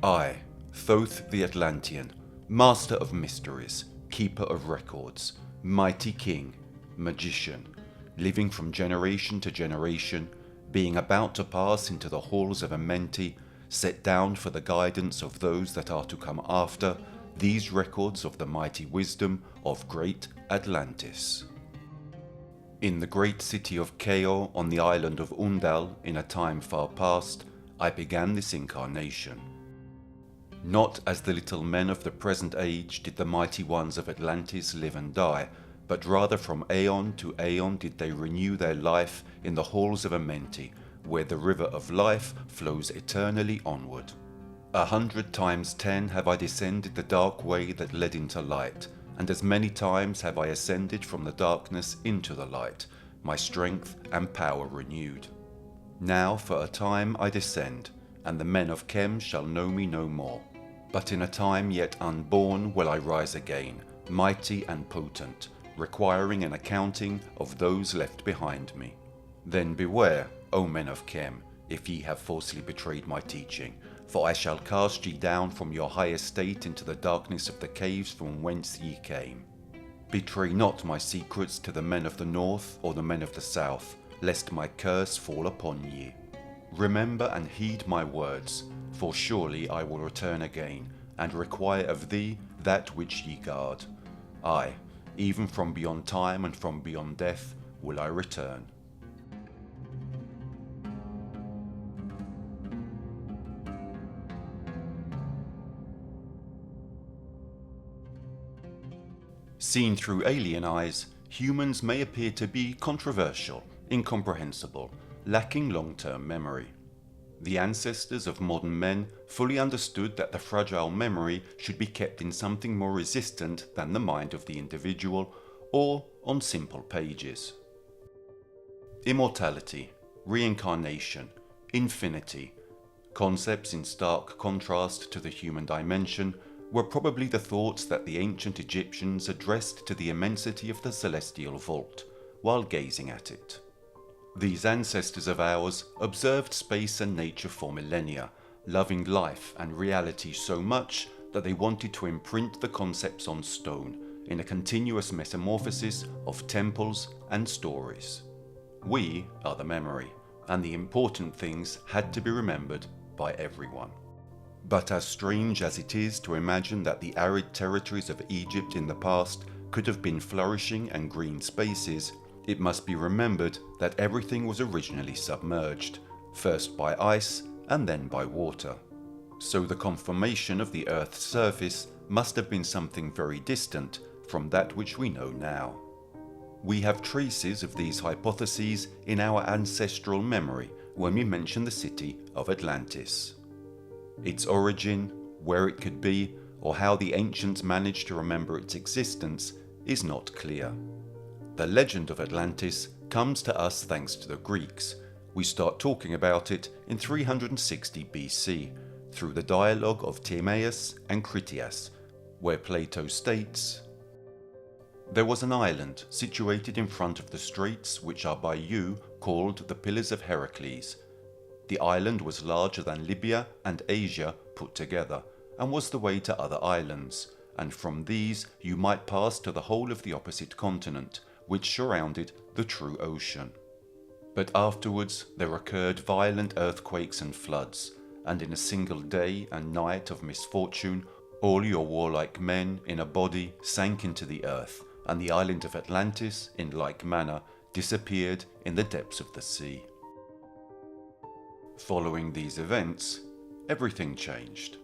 I, Thoth the Atlantean, master of mysteries, keeper of records, mighty king, magician, living from generation to generation, being about to pass into the halls of Amenti, set down for the guidance of those that are to come after, these records of the mighty wisdom of great Atlantis. In the great city of Keo on the island of Undal, in a time far past, I began this incarnation. Not as the little men of the present age did the mighty ones of Atlantis live and die, but rather from aeon to aeon did they renew their life in the halls of Amenti, where the river of life flows eternally onward. 100 times 10 have I descended the dark way that led into light, and as many times have I ascended from the darkness into the light, my strength and power renewed. Now for a time I descend, and the men of Chem shall know me no more. But in a time yet unborn will I rise again, mighty and potent, requiring an accounting of those left behind me. Then beware, O men of Chem, if ye have falsely betrayed my teaching, for I shall cast ye down from your high estate into the darkness of the caves from whence ye came. Betray not my secrets to the men of the north or the men of the south, lest my curse fall upon ye. Remember and heed my words, for surely I will return again, and require of thee that which ye guard. Aye, even from beyond time and from beyond death will I return. Seen through alien eyes, humans may appear to be controversial, incomprehensible, lacking long-term memory. The ancestors of modern men fully understood that the fragile memory should be kept in something more resistant than the mind of the individual, or on simple pages. Immortality, reincarnation, infinity, concepts in stark contrast to the human dimension, were probably the thoughts that the ancient Egyptians addressed to the immensity of the celestial vault, while gazing at it. These ancestors of ours observed space and nature for millennia, loving life and reality so much that they wanted to imprint the concepts on stone, in a continuous metamorphosis of temples and stories. We are the memory, and the important things had to be remembered by everyone. But as strange as it is to imagine that the arid territories of Egypt in the past could have been flourishing and green spaces, it must be remembered that everything was originally submerged, first by ice and then by water. So the conformation of the Earth's surface must have been something very distant from that which we know now. We have traces of these hypotheses in our ancestral memory when we mention the city of Atlantis. Its origin, where it could be, or how the ancients managed to remember its existence is not clear. The legend of Atlantis comes to us thanks to the Greeks. We start talking about it in 360 BC, through the dialogue of Timaeus and Critias, where Plato states, "There was an island situated in front of the straits which are by you called the Pillars of Heracles. The island was larger than Libya and Asia put together, and was the way to other islands, and from these you might pass to the whole of the opposite continent, which surrounded the true ocean. But afterwards there occurred violent earthquakes and floods, and in a single day and night of misfortune all your warlike men in a body sank into the earth, and the island of Atlantis, in like manner, disappeared in the depths of the sea." Following these events, everything changed.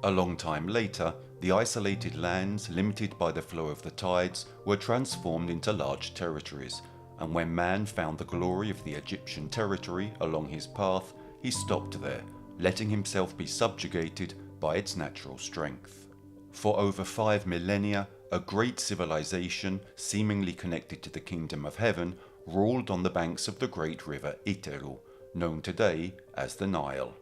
A long time later, the isolated lands, limited by the flow of the tides, were transformed into large territories, and when man found the glory of the Egyptian territory along his path, he stopped there, letting himself be subjugated by its natural strength. For over 5 millennia, a great civilization, seemingly connected to the kingdom of heaven, ruled on the banks of the great river Iteru, known today as the Nile.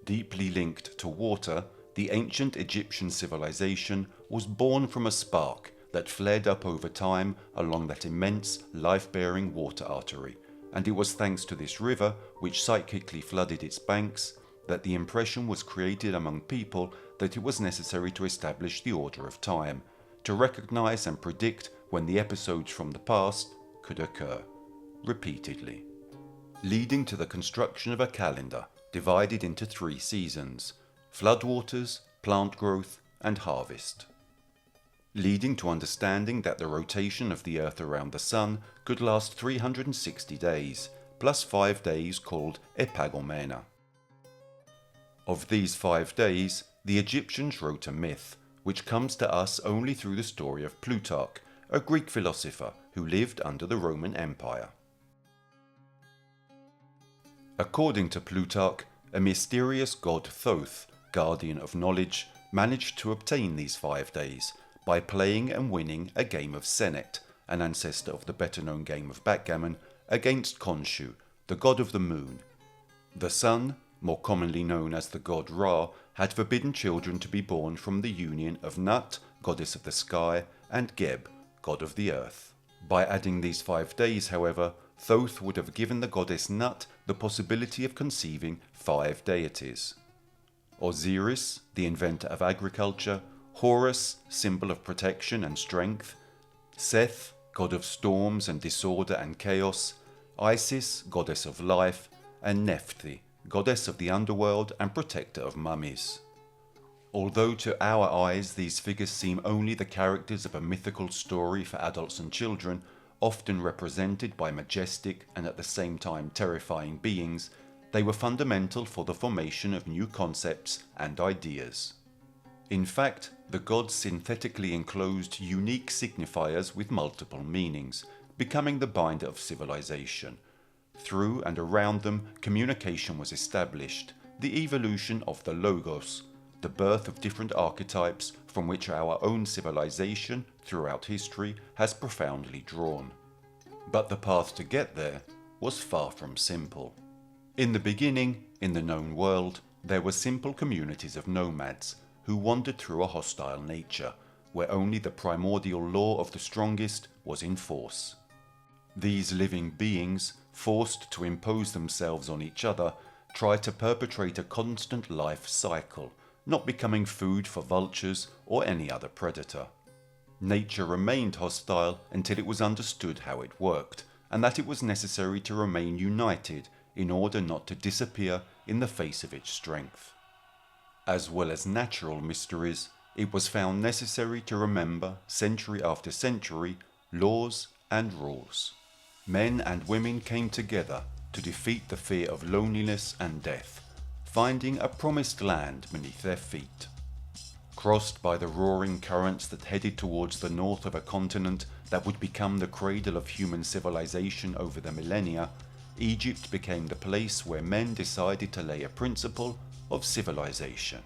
Deeply linked to water, the ancient Egyptian civilization was born from a spark that flared up over time along that immense life-bearing water artery, and it was thanks to this river, which psychically flooded its banks, that the impression was created among people that it was necessary to establish the order of time, to recognize and predict when the episodes from the past could occur, repeatedly, leading to the construction of a calendar divided into 3 seasons: floodwaters, plant growth, and harvest, leading to understanding that the rotation of the Earth around the Sun could last 360 days, plus 5 days called epagomena. Of these 5 days, the Egyptians wrote a myth, which comes to us only through the story of Plutarch, a Greek philosopher who lived under the Roman Empire. According to Plutarch, a mysterious god Thoth, guardian of knowledge, managed to obtain these 5 days by playing and winning a game of Senet, an ancestor of the better-known game of backgammon, against Khonshu, the god of the moon. The sun, more commonly known as the god Ra, had forbidden children to be born from the union of Nut, goddess of the sky, and Geb, god of the earth. By adding these 5 days, however, Thoth would have given the goddess Nut the possibility of conceiving 5 deities: Osiris, the inventor of agriculture; Horus, symbol of protection and strength; Seth, god of storms and disorder and chaos; Isis, goddess of life; and Nephthys, goddess of the underworld and protector of mummies. Although to our eyes these figures seem only the characters of a mythical story for adults and children, often represented by majestic and at the same time terrifying beings, they were fundamental for the formation of new concepts and ideas. In fact, the gods synthetically enclosed unique signifiers with multiple meanings, becoming the binder of civilization. Through and around them, communication was established, the evolution of the logos, the birth of different archetypes from which our own civilization throughout history has profoundly drawn. But the path to get there was far from simple. In the beginning, in the known world, there were simple communities of nomads who wandered through a hostile nature, where only the primordial law of the strongest was in force. These living beings, forced to impose themselves on each other, tried to perpetrate a constant life cycle, not becoming food for vultures or any other predator. Nature remained hostile until it was understood how it worked, and that it was necessary to remain united in order not to disappear in the face of its strength. As well as natural mysteries, it was found necessary to remember, century after century, laws and rules. Men and women came together to defeat the fear of loneliness and death, finding a promised land beneath their feet. Crossed by the roaring currents that headed towards the north of a continent that would become the cradle of human civilization over the millennia, Egypt became the place where men decided to lay a principle of civilization.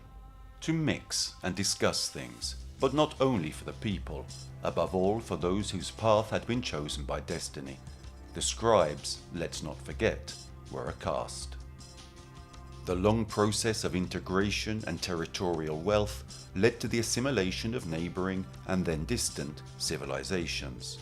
To mix and discuss things, but not only for the people, above all for those whose path had been chosen by destiny. The scribes, let's not forget, were a caste. The long process of integration and territorial wealth led to the assimilation of neighboring and then distant civilizations.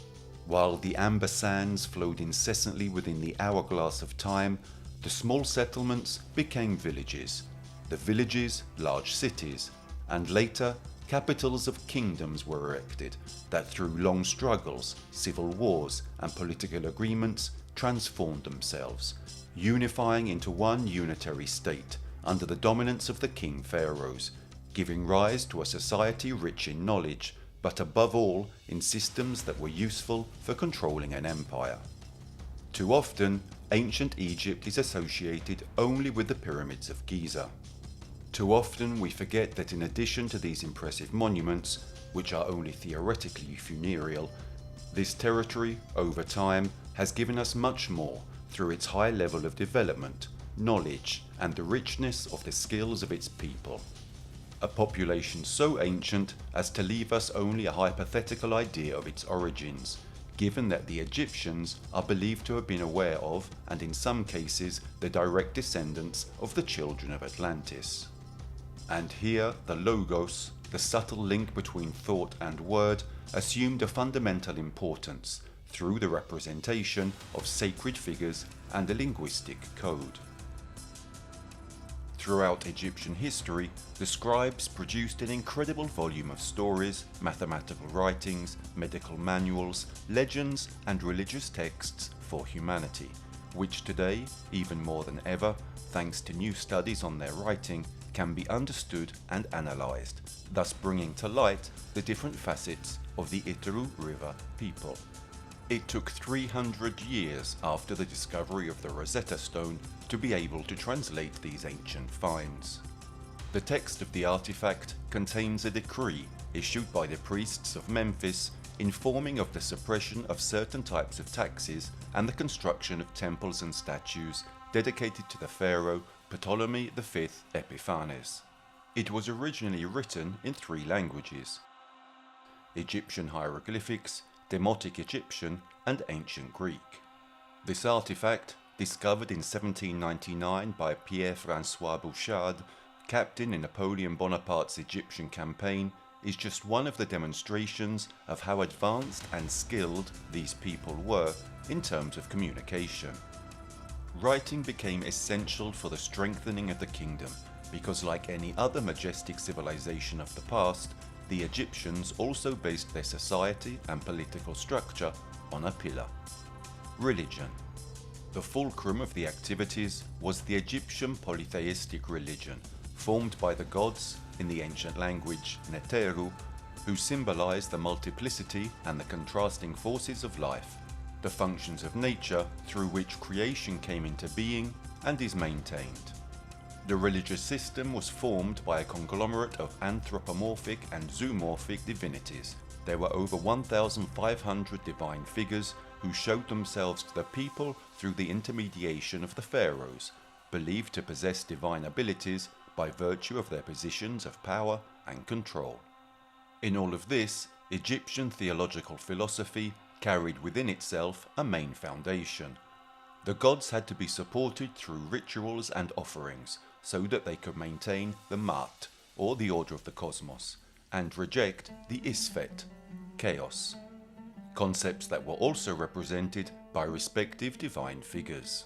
While the amber sands flowed incessantly within the hourglass of time, the small settlements became villages, the villages large cities, and later capitals of kingdoms were erected that through long struggles, civil wars, and political agreements transformed themselves, unifying into one unitary state under the dominance of the king pharaohs, giving rise to a society rich in knowledge, but above all in systems that were useful for controlling an empire. Too often, ancient Egypt is associated only with the pyramids of Giza. Too often we forget that in addition to these impressive monuments, which are only theoretically funereal, this territory, over time, has given us much more through its high level of development, knowledge, and the richness of the skills of its people. A population so ancient as to leave us only a hypothetical idea of its origins, given that the Egyptians are believed to have been aware of, and in some cases, the direct descendants of the children of Atlantis. And here the logos, the subtle link between thought and word, assumed a fundamental importance through the representation of sacred figures and a linguistic code. Throughout Egyptian history, the scribes produced an incredible volume of stories, mathematical writings, medical manuals, legends, and religious texts for humanity, which today, even more than ever, thanks to new studies on their writing, can be understood and analysed, thus bringing to light the different facets of the Iteru River people. It took 300 years after the discovery of the Rosetta Stone to be able to translate these ancient finds. The text of the artifact contains a decree issued by the priests of Memphis informing of the suppression of certain types of taxes and the construction of temples and statues dedicated to the pharaoh Ptolemy V Epiphanes. It was originally written in 3 languages: Egyptian hieroglyphics, Demotic Egyptian, and Ancient Greek. This artifact, discovered in 1799 by Pierre-François Bouchard, captain in Napoleon Bonaparte's Egyptian campaign, is just one of the demonstrations of how advanced and skilled these people were in terms of communication. Writing became essential for the strengthening of the kingdom because, like any other majestic civilization of the past, the Egyptians also based their society and political structure on a pillar: religion. The fulcrum of the activities was the Egyptian polytheistic religion, formed by the gods, in the ancient language Netjer, who symbolized the multiplicity and the contrasting forces of life, the functions of nature through which creation came into being and is maintained. The religious system was formed by a conglomerate of anthropomorphic and zoomorphic divinities. There were over 1,500 divine figures who showed themselves to the people through the intermediation of the pharaohs, believed to possess divine abilities by virtue of their positions of power and control. In all of this, Egyptian theological philosophy carried within itself a main foundation. The gods had to be supported through rituals and offerings, so that they could maintain the Mat, or the order of the cosmos, and reject the Isfet, chaos, concepts that were also represented by respective divine figures.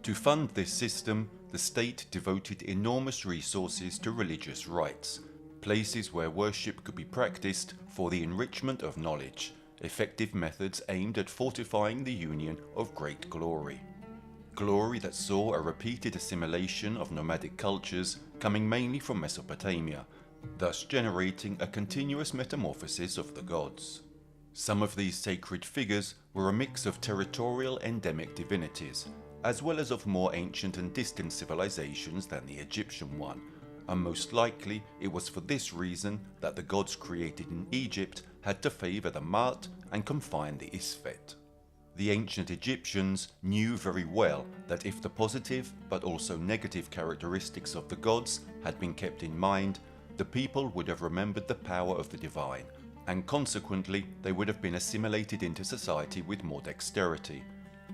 To fund this system, the state devoted enormous resources to religious rites, places where worship could be practiced for the enrichment of knowledge, effective methods aimed at fortifying the union of great glory. Glory that saw a repeated assimilation of nomadic cultures coming mainly from Mesopotamia, thus generating a continuous metamorphosis of the gods. Some of these sacred figures were a mix of territorial endemic divinities, as well as of more ancient and distant civilizations than the Egyptian one, and most likely it was for this reason that the gods created in Egypt had to favour the Mat and confine the Isfet. The ancient Egyptians knew very well that if the positive but also negative characteristics of the gods had been kept in mind, the people would have remembered the power of the divine, and consequently they would have been assimilated into society with more dexterity.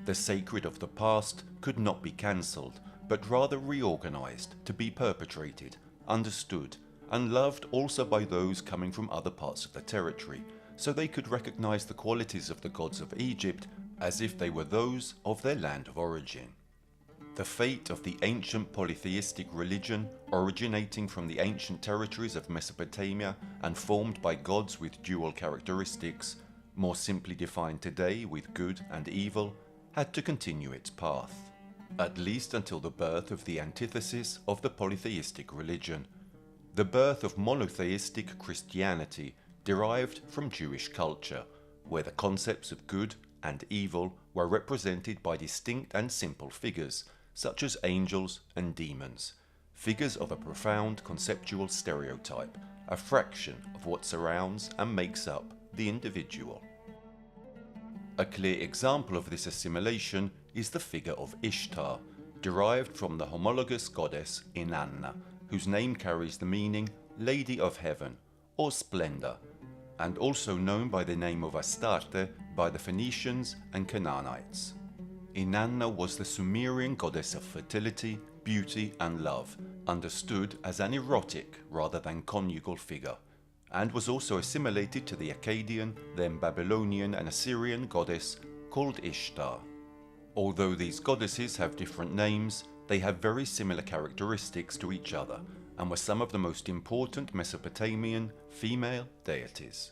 The sacred of the past could not be cancelled, but rather reorganized to be perpetrated, understood, and loved also by those coming from other parts of the territory, so they could recognize the qualities of the gods of Egypt as if they were those of their land of origin. The fate of the ancient polytheistic religion, originating from the ancient territories of Mesopotamia and formed by gods with dual characteristics, more simply defined today with good and evil, had to continue its path, at least until the birth of the antithesis of the polytheistic religion, the birth of monotheistic Christianity derived from Jewish culture, where the concepts of good and evil were represented by distinct and simple figures, such as angels and demons, figures of a profound conceptual stereotype, a fraction of what surrounds and makes up the individual. A clear example of this assimilation is the figure of Ishtar, derived from the homologous goddess Inanna, whose name carries the meaning Lady of Heaven or Splendor, and also known by the name of Astarte by the Phoenicians and Canaanites. Inanna was the Sumerian goddess of fertility, beauty and love, understood as an erotic rather than conjugal figure, and was also assimilated to the Akkadian, then Babylonian and Assyrian goddess called Ishtar. Although these goddesses have different names, they have very similar characteristics to each other and were some of the most important Mesopotamian female deities.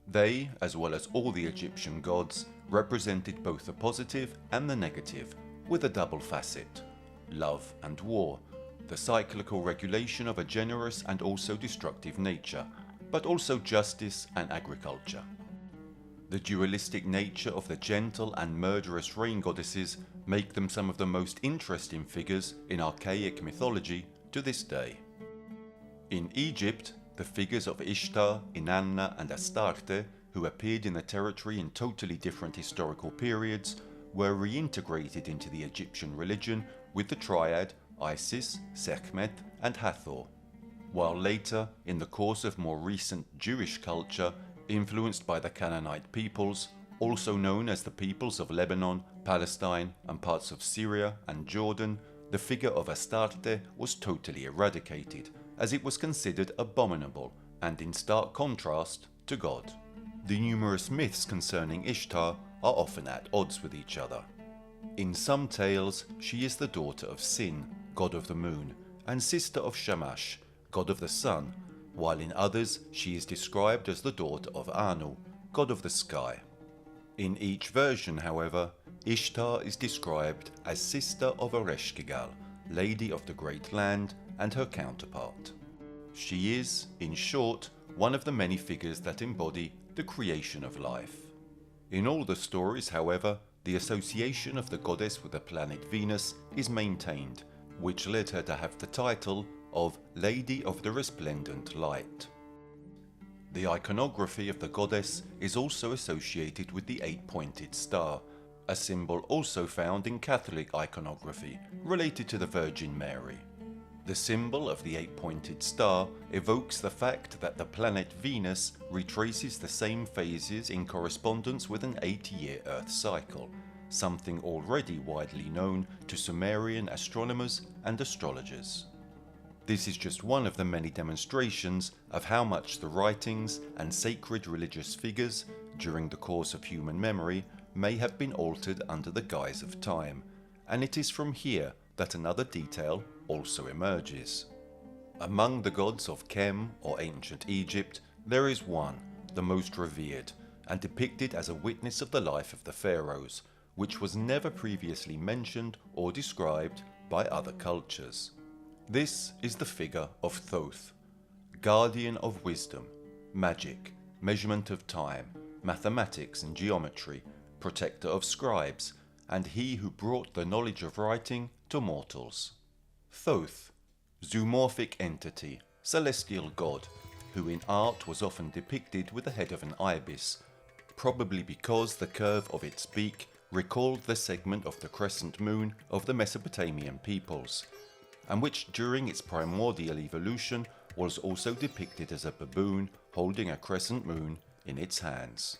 They, as well as all the Egyptian gods, represented both the positive and the negative, with a double facet: love and war, the cyclical regulation of a generous and also destructive nature, but also justice and agriculture. The dualistic nature of the gentle and murderous rain goddesses make them some of the most interesting figures in archaic mythology to this day. In Egypt, the figures of Ishtar, Inanna and Astarte, who appeared in the territory in totally different historical periods, were reintegrated into the Egyptian religion with the triad Isis, Sekhmet and Hathor, while later, in the course of more recent Jewish culture, influenced by the Canaanite peoples, also known as the peoples of Lebanon, Palestine and parts of Syria and Jordan, the figure of Astarte was totally eradicated, as it was considered abominable and in stark contrast to God. The numerous myths concerning Ishtar are often at odds with each other. In some tales, she is the daughter of Sin, god of the moon, and sister of Shamash, god of the sun, while in others she is described as the daughter of Anu, god of the sky. In each version, however, Ishtar is described as sister of Ereshkigal, lady of the great land, and her counterpart. She is, in short, one of the many figures that embody the creation of life. In all the stories, however, the association of the goddess with the planet Venus is maintained, which led her to have the title of Lady of the Resplendent Light. The iconography of the goddess is also associated with the eight-pointed star, a symbol also found in Catholic iconography related to the Virgin Mary. The symbol of the eight-pointed star evokes the fact that the planet Venus retraces the same phases in correspondence with an 80-year Earth cycle, something already widely known to Sumerian astronomers and astrologers. This is just one of the many demonstrations of how much the writings and sacred religious figures during the course of human memory may have been altered under the guise of time, and it is from here that another detail also emerges. Among the gods of Kem or ancient Egypt, there is one, the most revered, and depicted as a witness of the life of the pharaohs, which was never previously mentioned or described by other cultures. This is the figure of Thoth, guardian of wisdom, magic, measurement of time, mathematics and geometry, protector of scribes, and he who brought the knowledge of writing to mortals. Thoth, zoomorphic entity, celestial god, who in art was often depicted with the head of an ibis, probably because the curve of its beak recalled the segment of the crescent moon of the Mesopotamian peoples, and which during its primordial evolution was also depicted as a baboon holding a crescent moon in its hands.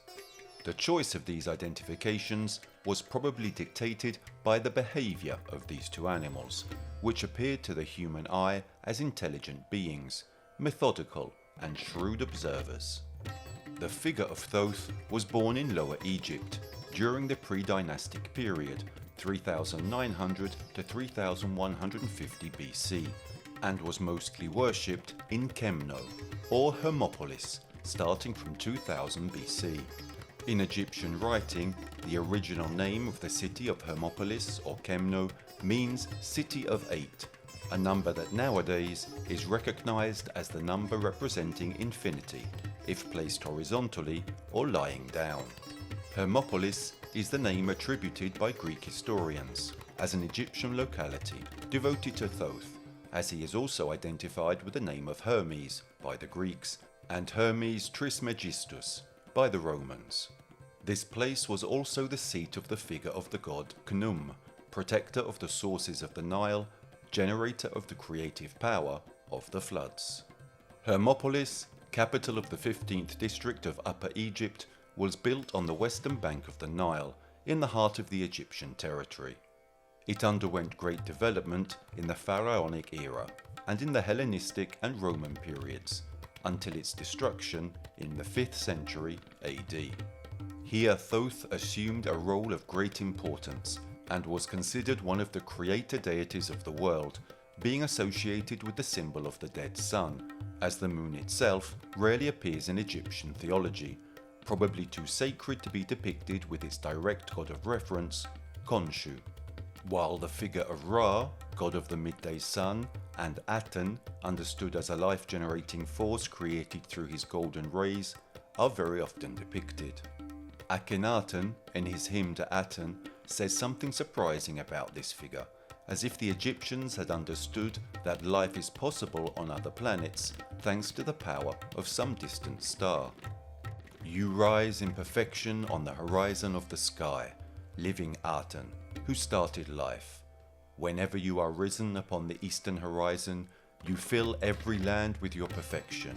The choice of these identifications was probably dictated by the behavior of these two animals, which appeared to the human eye as intelligent beings, methodical and shrewd observers. The figure of Thoth was born in Lower Egypt during the pre-dynastic period, 3900 to 3150 BC, and was mostly worshipped in Kemno, or Hermopolis, starting from 2000 BC. In Egyptian writing, the original name of the city of Hermopolis or Kemno means City of Eight, a number that nowadays is recognized as the number representing infinity, if placed horizontally or lying down. Hermopolis is the name attributed by Greek historians as an Egyptian locality devoted to Thoth, as he is also identified with the name of Hermes by the Greeks and Hermes Trismegistus by the Romans. This place was also the seat of the figure of the god Khnum, protector of the sources of the Nile, generator of the creative power of the floods. Hermopolis, capital of the 15th district of Upper Egypt, was built on the western bank of the Nile, in the heart of the Egyptian territory. It underwent great development in the pharaonic era and in the Hellenistic and Roman periods, until its destruction in the 5th century AD. Here Thoth assumed a role of great importance and was considered one of the creator deities of the world, being associated with the symbol of the dead sun, as the moon itself rarely appears in Egyptian theology, probably too sacred to be depicted with its direct god of reference, Khonshu. While the figure of Ra, god of the midday sun, and Aten, understood as a life-generating force created through his golden rays, are very often depicted. Akhenaten, in his hymn to Aten, says something surprising about this figure, as if the Egyptians had understood that life is possible on other planets thanks to the power of some distant star. You rise in perfection on the horizon of the sky, living Aten, who started life. Whenever you are risen upon the eastern horizon, you fill every land with your perfection.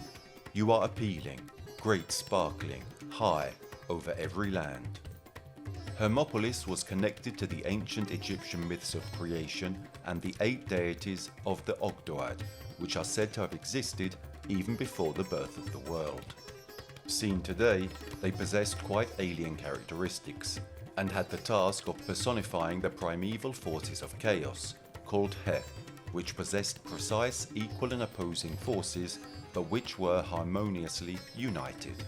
You are appealing, great sparkling, high over every land. Hermopolis was connected to the ancient Egyptian myths of creation and the 8 deities of the Ogdoad, which are said to have existed even before the birth of the world. Seen today, they possessed quite alien characteristics, and had the task of personifying the primeval forces of chaos, called He, which possessed precise, equal and opposing forces, but which were harmoniously united.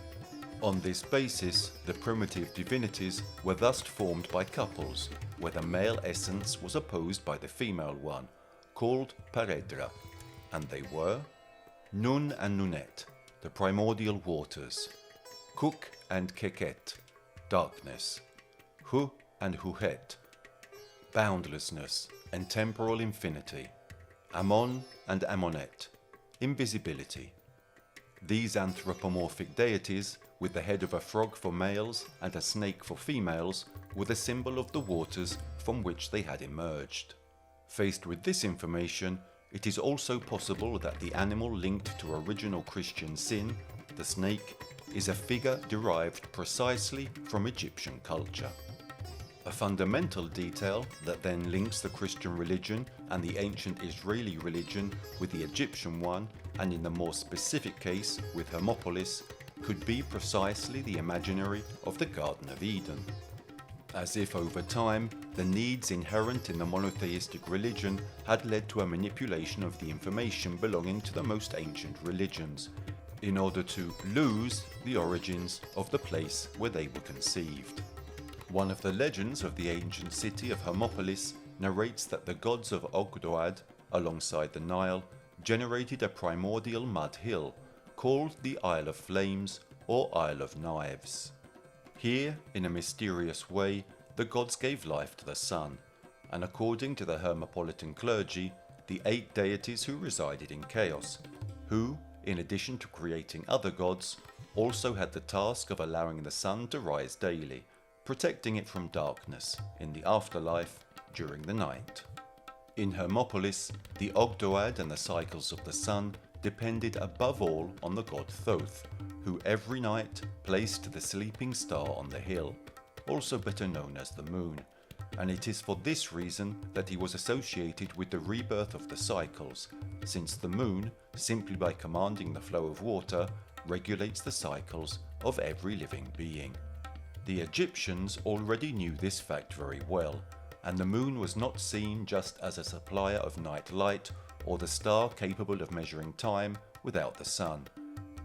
On this basis, the primitive divinities were thus formed by couples, where the male essence was opposed by the female one, called Paredra, and they were Nun and Nunet, the primordial waters, Kuk and Keket, darkness, Hu and Huhet, boundlessness and temporal infinity, Amon and Amonet, invisibility. These anthropomorphic deities, with the head of a frog for males and a snake for females, were the symbol of the waters from which they had emerged. Faced with this information, it is also possible that the animal linked to original Christian sin, the snake, is a figure derived precisely from Egyptian culture. A fundamental detail that then links the Christian religion and the ancient Israeli religion with the Egyptian one, and in the more specific case with Hermopolis, could be precisely the imaginary of the Garden of Eden. As if over time, the needs inherent in the monotheistic religion had led to a manipulation of the information belonging to the most ancient religions, in order to lose the origins of the place where they were conceived. One of the legends of the ancient city of Hermopolis narrates that the gods of Ogdoad, alongside the Nile, generated a primordial mud hill, called the Isle of Flames or Isle of Knives. Here, in a mysterious way, the gods gave life to the sun, and according to the Hermopolitan clergy, the 8 deities who resided in chaos, who, in addition to creating other gods, also had the task of allowing the sun to rise daily, protecting it from darkness in the afterlife during the night. In Hermopolis, the Ogdoad and the cycles of the sun depended above all on the god Thoth, who every night placed the sleeping star on the hill, also better known as the moon, and it is for this reason that he was associated with the rebirth of the cycles, since the moon, simply by commanding the flow of water, regulates the cycles of every living being. The Egyptians already knew this fact very well, and the moon was not seen just as a supplier of night light or the star capable of measuring time without the sun.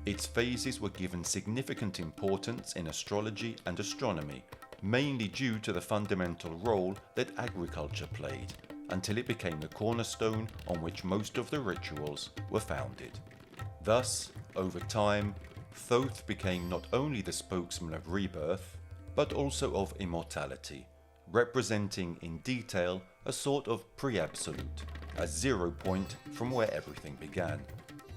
Its phases were given significant importance in astrology and astronomy, mainly due to the fundamental role that agriculture played, until it became the cornerstone on which most of the rituals were founded. Thus, over time, Thoth became not only the spokesman of rebirth, but also of immortality, representing in detail a sort of pre-absolute, a 0 point from where everything began,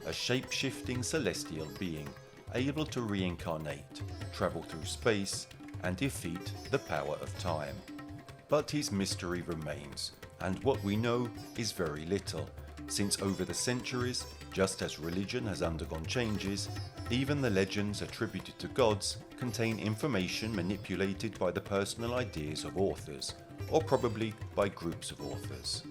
a shape-shifting celestial being, able to reincarnate, travel through space, and defeat the power of time. But his mystery remains, and what we know is very little, since over the centuries, just as religion has undergone changes, even the legends attributed to gods contain information manipulated by the personal ideas of authors, or probably by groups of authors.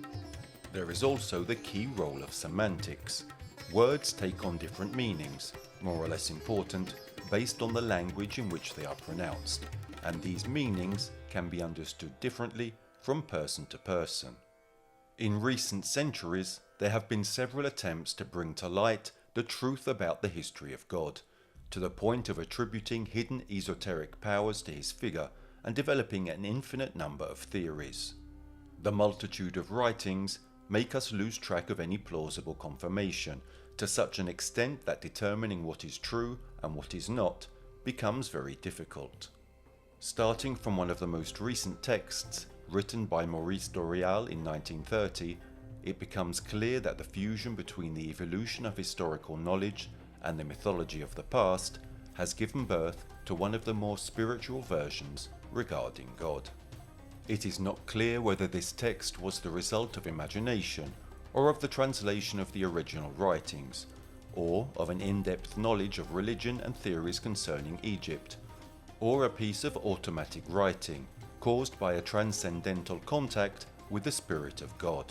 There is also the key role of semantics. Words take on different meanings, more or less important, based on the language in which they are pronounced, and these meanings can be understood differently from person to person. In recent centuries, there have been several attempts to bring to light the truth about the history of God, to the point of attributing hidden esoteric powers to his figure and developing an infinite number of theories. The multitude of writings make us lose track of any plausible confirmation, to such an extent that determining what is true and what is not becomes very difficult. Starting from one of the most recent texts, written by Maurice Doreal in 1930, it becomes clear that the fusion between the evolution of historical knowledge and the mythology of the past has given birth to one of the more spiritual versions regarding God. It is not clear whether this text was the result of imagination, or of the translation of the original writings, or of an in-depth knowledge of religion and theories concerning Egypt, or a piece of automatic writing caused by a transcendental contact with the Spirit of God.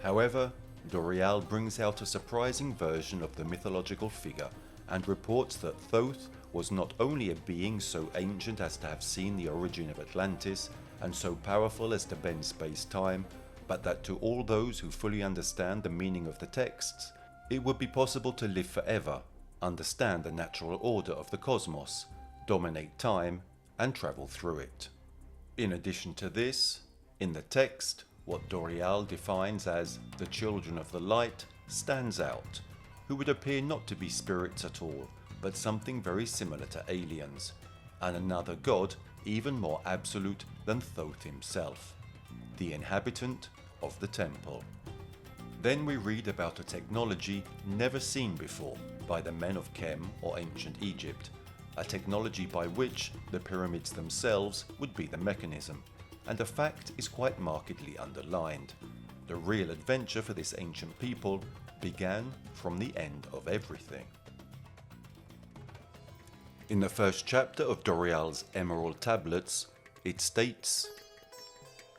However, Doreal brings out a surprising version of the mythological figure and reports that Thoth was not only a being so ancient as to have seen the origin of Atlantis and so powerful as to bend space-time, but that to all those who fully understand the meaning of the texts, it would be possible to live forever, understand the natural order of the cosmos, dominate time, and travel through it. In addition to this, in the text, what Doreal defines as the children of the light stands out, who would appear not to be spirits at all, but something very similar to aliens, and another god even more absolute than Thoth himself, the inhabitant of the temple. Then we read about a technology never seen before by the men of Chem or ancient Egypt, a technology by which the pyramids themselves would be the mechanism, and a fact is quite markedly underlined. The real adventure for this ancient people began from the end of everything. In the first chapter of Doreal's Emerald Tablets, it states,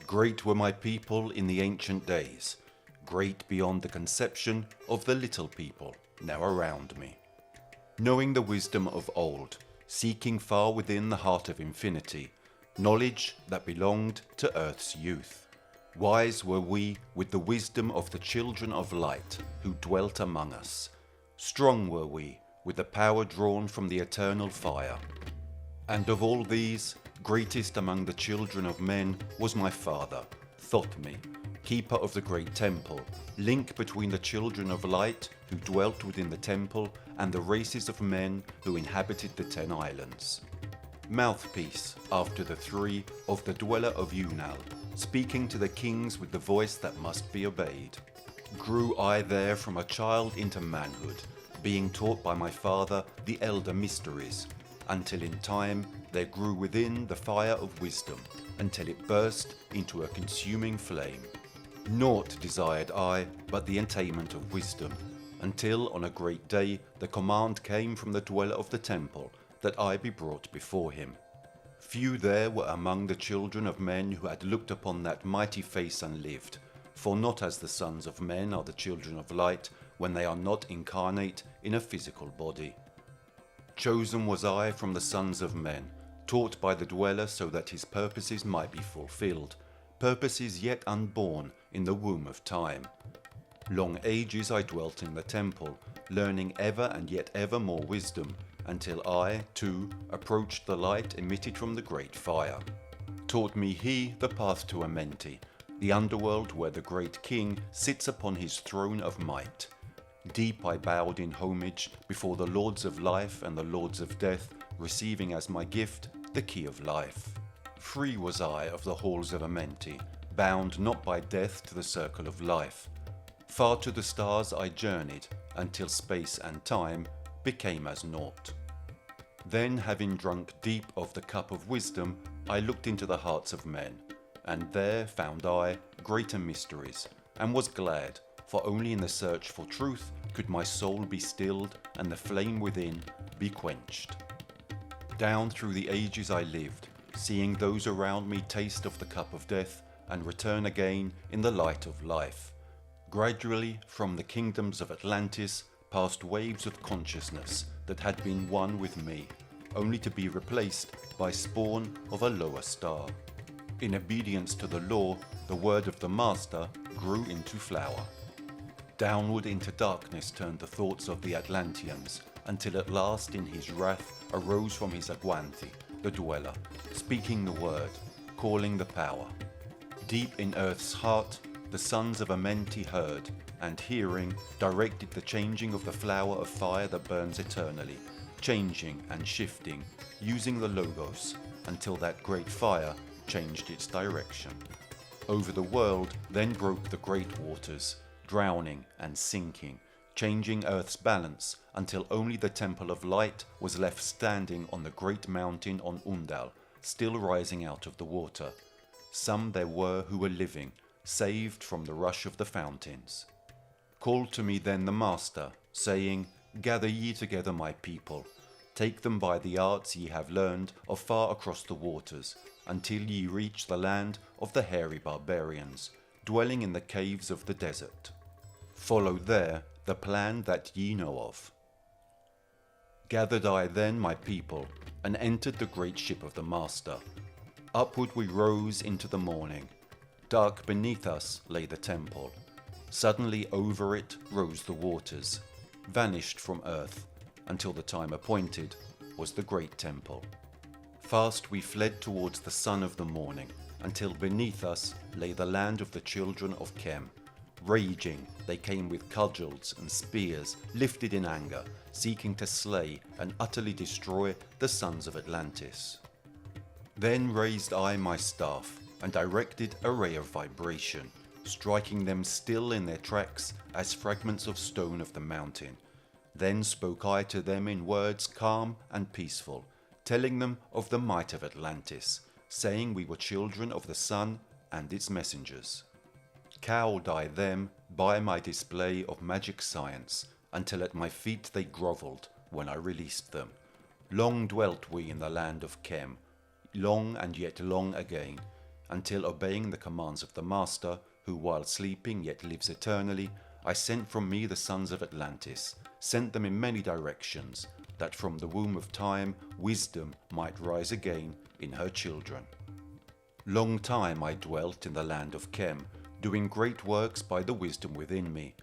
"Great were my people in the ancient days, great beyond the conception of the little people now around me. Knowing the wisdom of old, seeking far within the heart of infinity, knowledge that belonged to earth's youth. Wise were we with the wisdom of the children of light who dwelt among us. Strong were we with the power drawn from the eternal fire. And of all these, greatest among the children of men was my father, Thot, keeper of the great temple, link between the children of light who dwelt within the temple and the races of men who inhabited the 10 islands. Mouthpiece, after the 3, of the dweller of Unal, speaking to the kings with the voice that must be obeyed. Grew I there from a child into manhood, being taught by my father the elder mysteries, until in time there grew within the fire of wisdom, until it burst into a consuming flame. Naught desired I but the attainment of wisdom, until on a great day the command came from the dweller of the temple that I be brought before him. Few there were among the children of men who had looked upon that mighty face and lived, for not as the sons of men are the children of light when they are not incarnate in a physical body. Chosen was I from the sons of men, taught by the dweller so that his purposes might be fulfilled, purposes yet unborn in the womb of time. Long ages I dwelt in the temple, learning ever and yet ever more wisdom, until I, too, approached the light emitted from the great fire. Taught me he the path to Amenti, the underworld where the great king sits upon his throne of might. Deep I bowed in homage before the lords of life and the lords of death, receiving as my gift the key of life. Free was I of the halls of Amenti, bound not by death to the circle of life. Far to the stars I journeyed, until space and time became as naught. Then, having drunk deep of the cup of wisdom, I looked into the hearts of men, and there found I greater mysteries, and was glad, for only in the search for truth could my soul be stilled and the flame within be quenched. Down through the ages I lived, seeing those around me taste of the cup of death and return again in the light of life. Gradually, from the kingdoms of Atlantis, passed waves of consciousness that had been one with me, only to be replaced by spawn of a lower star. In obedience to the law, the word of the Master grew into flower. Downward into darkness turned the thoughts of the Atlanteans, until at last in his wrath arose from his Aguanthi, the dweller, speaking the word, calling the power. Deep in earth's heart, the sons of Amenti heard, and hearing, directed the changing of the flower of fire that burns eternally, changing and shifting, using the Logos, until that great fire changed its direction. Over the world then broke the great waters, drowning and sinking, changing earth's balance until only the Temple of Light was left standing on the great mountain on Undal, still rising out of the water. Some there were who were living, saved from the rush of the fountains. Called to me then the Master, saying, Gather ye together my people, take them by the arts ye have learned of far across the waters, until ye reach the land of the hairy barbarians, dwelling in the caves of the desert. Follow there the plan that ye know of. Gathered I then my people, and entered the great ship of the Master. Upward we rose into the morning. Dark beneath us lay the temple. Suddenly over it rose the waters, vanished from earth, until the time appointed was the great temple. Fast we fled towards the sun of the morning, until beneath us lay the land of the children of Chem. Raging, they came with cudgels and spears, lifted in anger, seeking to slay and utterly destroy the sons of Atlantis. Then raised I my staff, and directed a ray of vibration, striking them still in their tracks as fragments of stone of the mountain. Then spoke I to them in words calm and peaceful, telling them of the might of Atlantis, saying we were children of the sun and its messengers. Cowed I them by my display of magic science, until at my feet they grovelled when I released them. Long dwelt we in the land of Chem, long and yet long again, until obeying the commands of the Master, who while sleeping yet lives eternally, I sent from me the sons of Atlantis, sent them in many directions, that from the womb of time wisdom might rise again in her children. Long time I dwelt in the land of Chem, doing great works by the wisdom within me.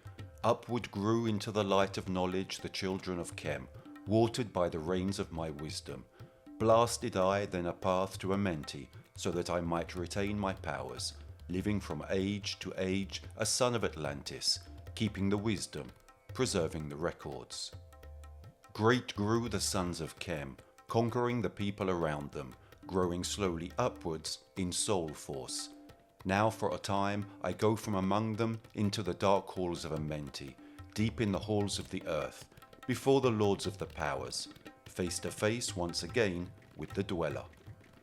Upward grew into the light of knowledge the children of Chem, watered by the rains of my wisdom. Blasted I then a path to Amenti, so that I might retain my powers, living from age to age a son of Atlantis, keeping the wisdom, preserving the records. Great grew the sons of Chem, conquering the people around them, growing slowly upwards in soul force. Now for a time I go from among them into the dark halls of Amenti, deep in the halls of the earth, before the lords of the powers, face to face once again with the dweller.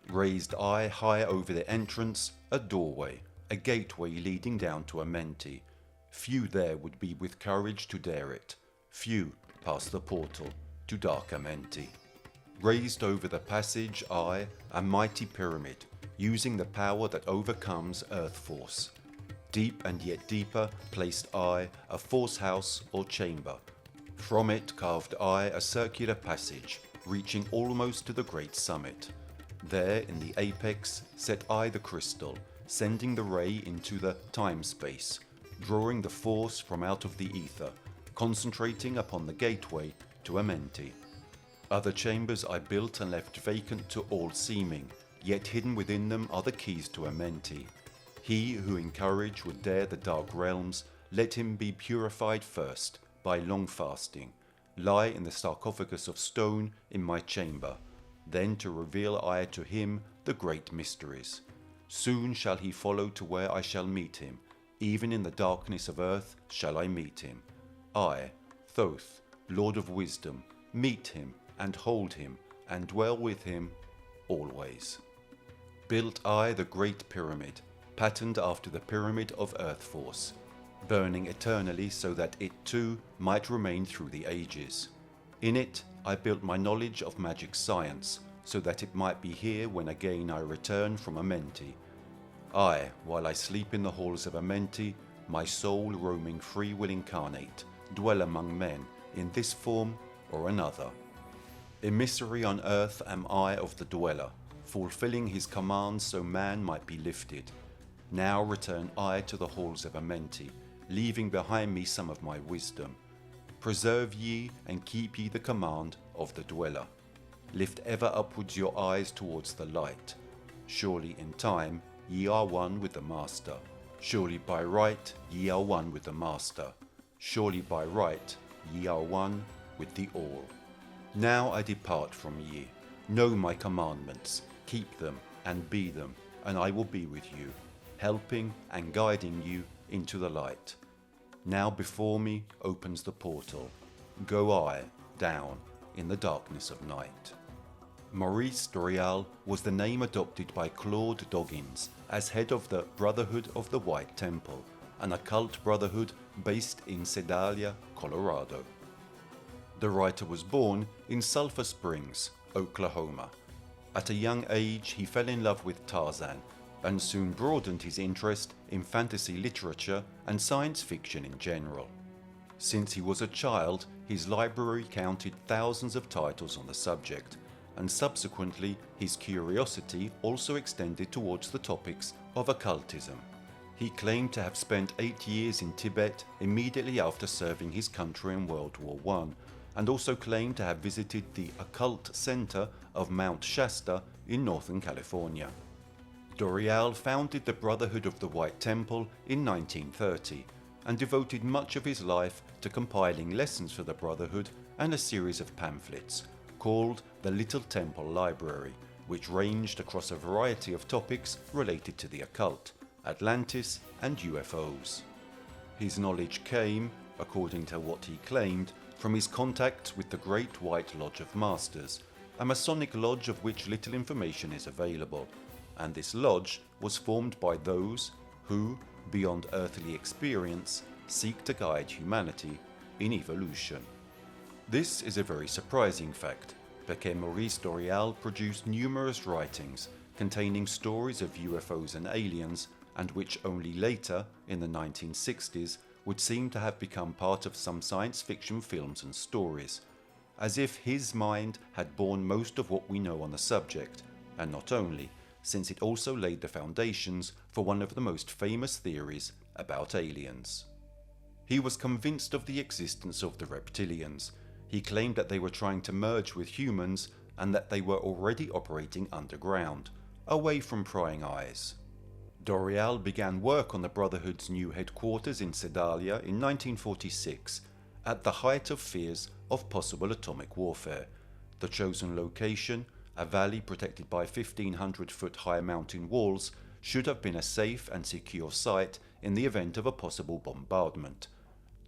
Raised I high over the entrance a doorway, a gateway leading down to Amenti. Few there would be with courage to dare it, few past the portal to dark Amenti. Raised over the passage I, a mighty pyramid, using the power that overcomes earth force. Deep and yet deeper placed I a force house or chamber. From it carved I a circular passage, reaching almost to the great summit. There in the apex set I the crystal, sending the ray into the time-space, drawing the force from out of the ether, concentrating upon the gateway to Amenti. Other chambers I built and left vacant to all seeming, yet hidden within them are the keys to Amenti. He who in courage would dare the dark realms, let him be purified first by long fasting, lie in the sarcophagus of stone in my chamber, then to reveal I to him the great mysteries. Soon shall he follow to where I shall meet him, even in the darkness of earth shall I meet him. I, Thoth, Lord of Wisdom, meet him and hold him and dwell with him always. Built I the great pyramid, patterned after the pyramid of earth force, burning eternally so that it too might remain through the ages. In it I built my knowledge of magic science, so that it might be here when again I return from Amenti. I, while I sleep in the halls of Amenti, my soul roaming free will incarnate, dwell among men in this form or another. Emissary on earth am I of the dweller, fulfilling his commands so man might be lifted. Now return I to the halls of Amenti, leaving behind me some of my wisdom. Preserve ye and keep ye the command of the dweller. Lift ever upwards your eyes towards the light. Surely in time ye are one with the Master. Surely by right ye are one with the Master. Surely by right ye are one with the All. Now I depart from ye. Know my commandments, keep them and be them, and I will be with you, helping and guiding you into the light. Now before me opens the portal. Go I down in the darkness of night. Maurice Doreal was the name adopted by Claude Doggins as head of the Brotherhood of the White Temple, an occult brotherhood based in Sedalia, Colorado. The writer was born in Sulphur Springs, Oklahoma. At a young age, he fell in love with Tarzan and soon broadened his interest in fantasy literature and science fiction in general. Since he was a child, his library counted thousands of titles on the subject, and subsequently his curiosity also extended towards the topics of occultism. He claimed to have spent 8 years in Tibet immediately after serving his country in World War I, and also claimed to have visited the occult center of Mount Shasta in Northern California. Doreal founded the Brotherhood of the White Temple in 1930 and devoted much of his life to compiling lessons for the Brotherhood and a series of pamphlets called the Little Temple Library, which ranged across a variety of topics related to the occult, Atlantis and UFOs. His knowledge came, according to what he claimed, from his contacts with the Great White Lodge of Masters, a Masonic lodge of which little information is available, and this lodge was formed by those who, beyond earthly experience, seek to guide humanity in evolution. This is a very surprising fact, because Maurice Doreal produced numerous writings containing stories of UFOs and aliens, and which only later, in the 1960s, would seem to have become part of some science fiction films and stories, as if his mind had borne most of what we know on the subject, and not only, since it also laid the foundations for one of the most famous theories about aliens. He was convinced of the existence of the reptilians. He claimed that they were trying to merge with humans and that they were already operating underground, away from prying eyes. Doreal began work on the Brotherhood's new headquarters in Sedalia in 1946, at the height of fears of possible atomic warfare. The chosen location, a valley protected by 1,500-foot high mountain walls, should have been a safe and secure site in the event of a possible bombardment.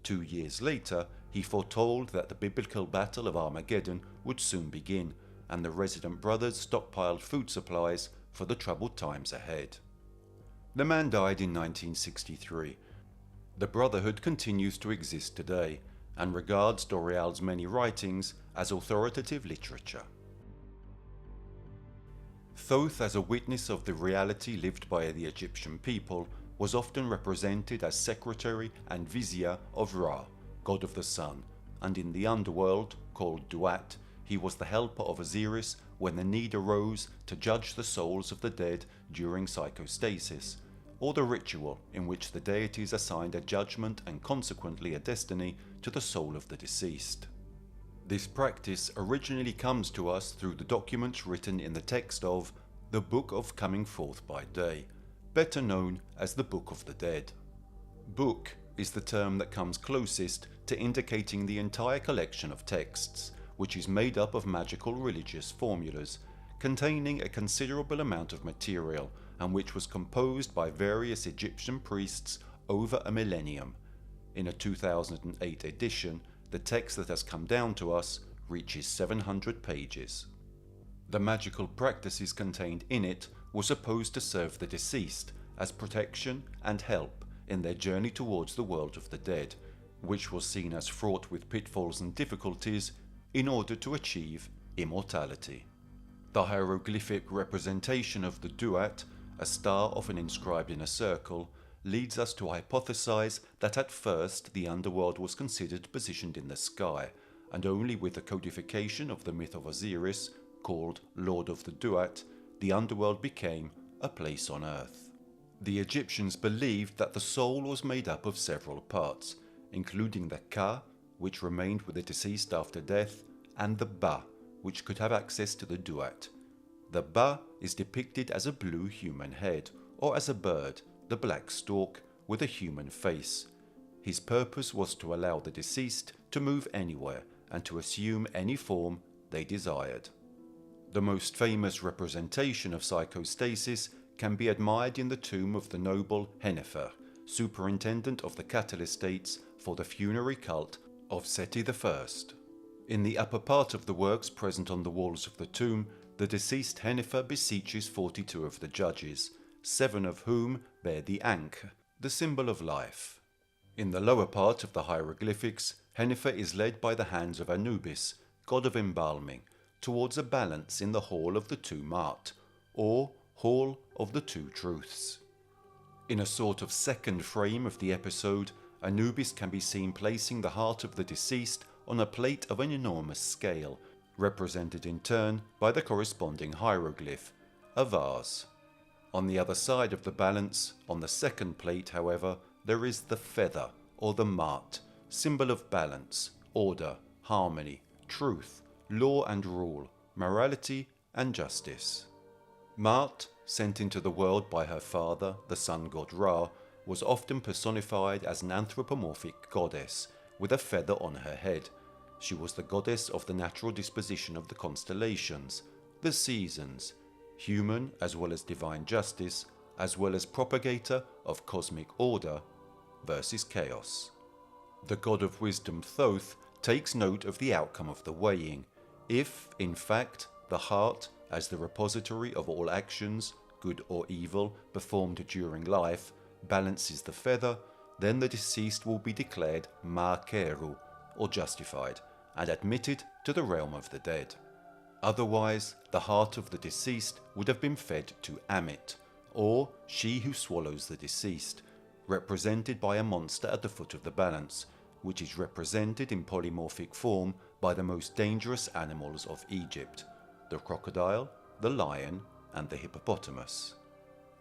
2 years later, he foretold that the biblical Battle of Armageddon would soon begin, and the resident brothers stockpiled food supplies for the troubled times ahead. The man died in 1963. The Brotherhood continues to exist today, and regards Doreal's many writings as authoritative literature. Thoth, as a witness of the reality lived by the Egyptian people, was often represented as secretary and vizier of Ra, god of the sun, and in the underworld, called Duat, he was the helper of Osiris when the need arose to judge the souls of the dead during psychostasis, or the ritual in which the deities assigned a judgment and consequently a destiny to the soul of the deceased. This practice originally comes to us through the documents written in the text of the Book of Coming Forth by Day, better known as the Book of the Dead. Book is the term that comes closest to indicating the entire collection of texts, which is made up of magical religious formulas, containing a considerable amount of material, and which was composed by various Egyptian priests over a millennium. In a 2008 edition, the text that has come down to us reaches 700 pages. The magical practices contained in it were supposed to serve the deceased as protection and help in their journey towards the world of the dead, which was seen as fraught with pitfalls and difficulties in order to achieve immortality. The hieroglyphic representation of the Duat, a star often inscribed in a circle, leads us to hypothesize that at first the underworld was considered positioned in the sky, and only with the codification of the myth of Osiris, called Lord of the Duat, the underworld became a place on earth. The Egyptians believed that the soul was made up of several parts, including the Ka, which remained with the deceased after death, and the Ba, which could have access to the Duat. The Ba is depicted as a blue human head, or as a bird, the black stork, with a human face. His purpose was to allow the deceased to move anywhere and to assume any form they desired. The most famous representation of psychostasis can be admired in the tomb of the noble Hennefer, superintendent of the cattle estates for the funerary cult of Seti I. In the upper part of the works present on the walls of the tomb, the deceased Hennefer beseeches 42 of the judges, 7 of whom bear the Ankh, the symbol of life. In the lower part of the hieroglyphics, Hennefer is led by the hands of Anubis, god of embalming, towards a balance in the Hall of the Two Mart, or Hall of the Two Truths. In a sort of second frame of the episode, Anubis can be seen placing the heart of the deceased on a plate of an enormous scale, represented in turn by the corresponding hieroglyph, a vase. On the other side of the balance, on the second plate, however, there is the feather, or the mart, symbol of balance, order, harmony, truth, law and rule, morality and justice. Mart, sent into the world by her father, the sun god Ra, was often personified as an anthropomorphic goddess, with a feather on her head. She was the goddess of the natural disposition of the constellations, the seasons, human as well as divine justice, as well as propagator of cosmic order versus chaos. The god of wisdom Thoth takes note of the outcome of the weighing. If, in fact, the heart, as the repository of all actions, good or evil, performed during life, balances the feather, then the deceased will be declared Ma'keru, or justified, and admitted to the realm of the dead. Otherwise, the heart of the deceased would have been fed to Amit, or she who swallows the deceased, represented by a monster at the foot of the balance, which is represented in polymorphic form by the most dangerous animals of Egypt, the crocodile, the lion, and the hippopotamus.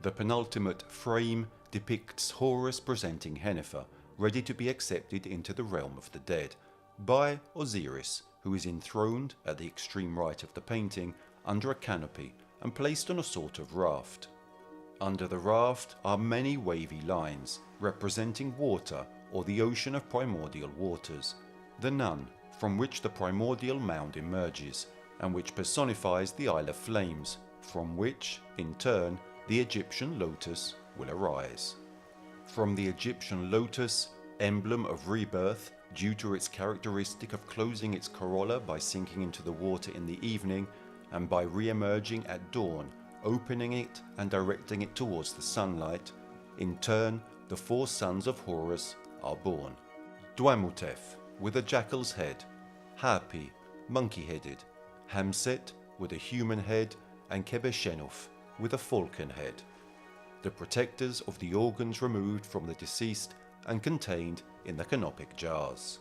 The penultimate frame depicts Horus presenting Hennefer, ready to be accepted into the realm of the dead, by Osiris, who is enthroned at the extreme right of the painting under a canopy and placed on a sort of raft. Under the raft are many wavy lines, representing water or the ocean of primordial waters, the Nun, from which the primordial mound emerges, and which personifies the Isle of Flames, from which, in turn, the Egyptian lotus will arise. From the Egyptian lotus, emblem of rebirth, due to its characteristic of closing its corolla by sinking into the water in the evening, and by re-emerging at dawn, opening it and directing it towards the sunlight, in turn, the 4 sons of Horus are born. Dwamutef, with a jackal's head, Hapi, monkey-headed, Hamset, with a human head, and Kebeshenuf, with a falcon head, the protectors of the organs removed from the deceased and contained in the canopic jars.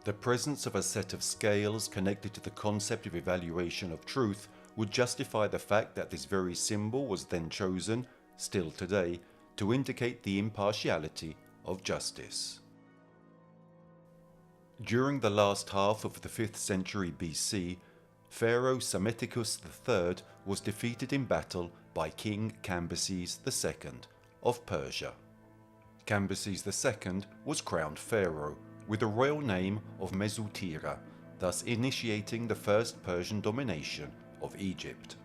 The presence of a set of scales connected to the concept of evaluation of truth would justify the fact that this very symbol was then chosen, still today, to indicate the impartiality of justice. During the last half of the 5th century BC, Pharaoh Psammetichus III was defeated in battle by King Cambyses II of Persia. Cambyses II was crowned pharaoh with the royal name of Mesutira, thus initiating the first Persian domination of Egypt.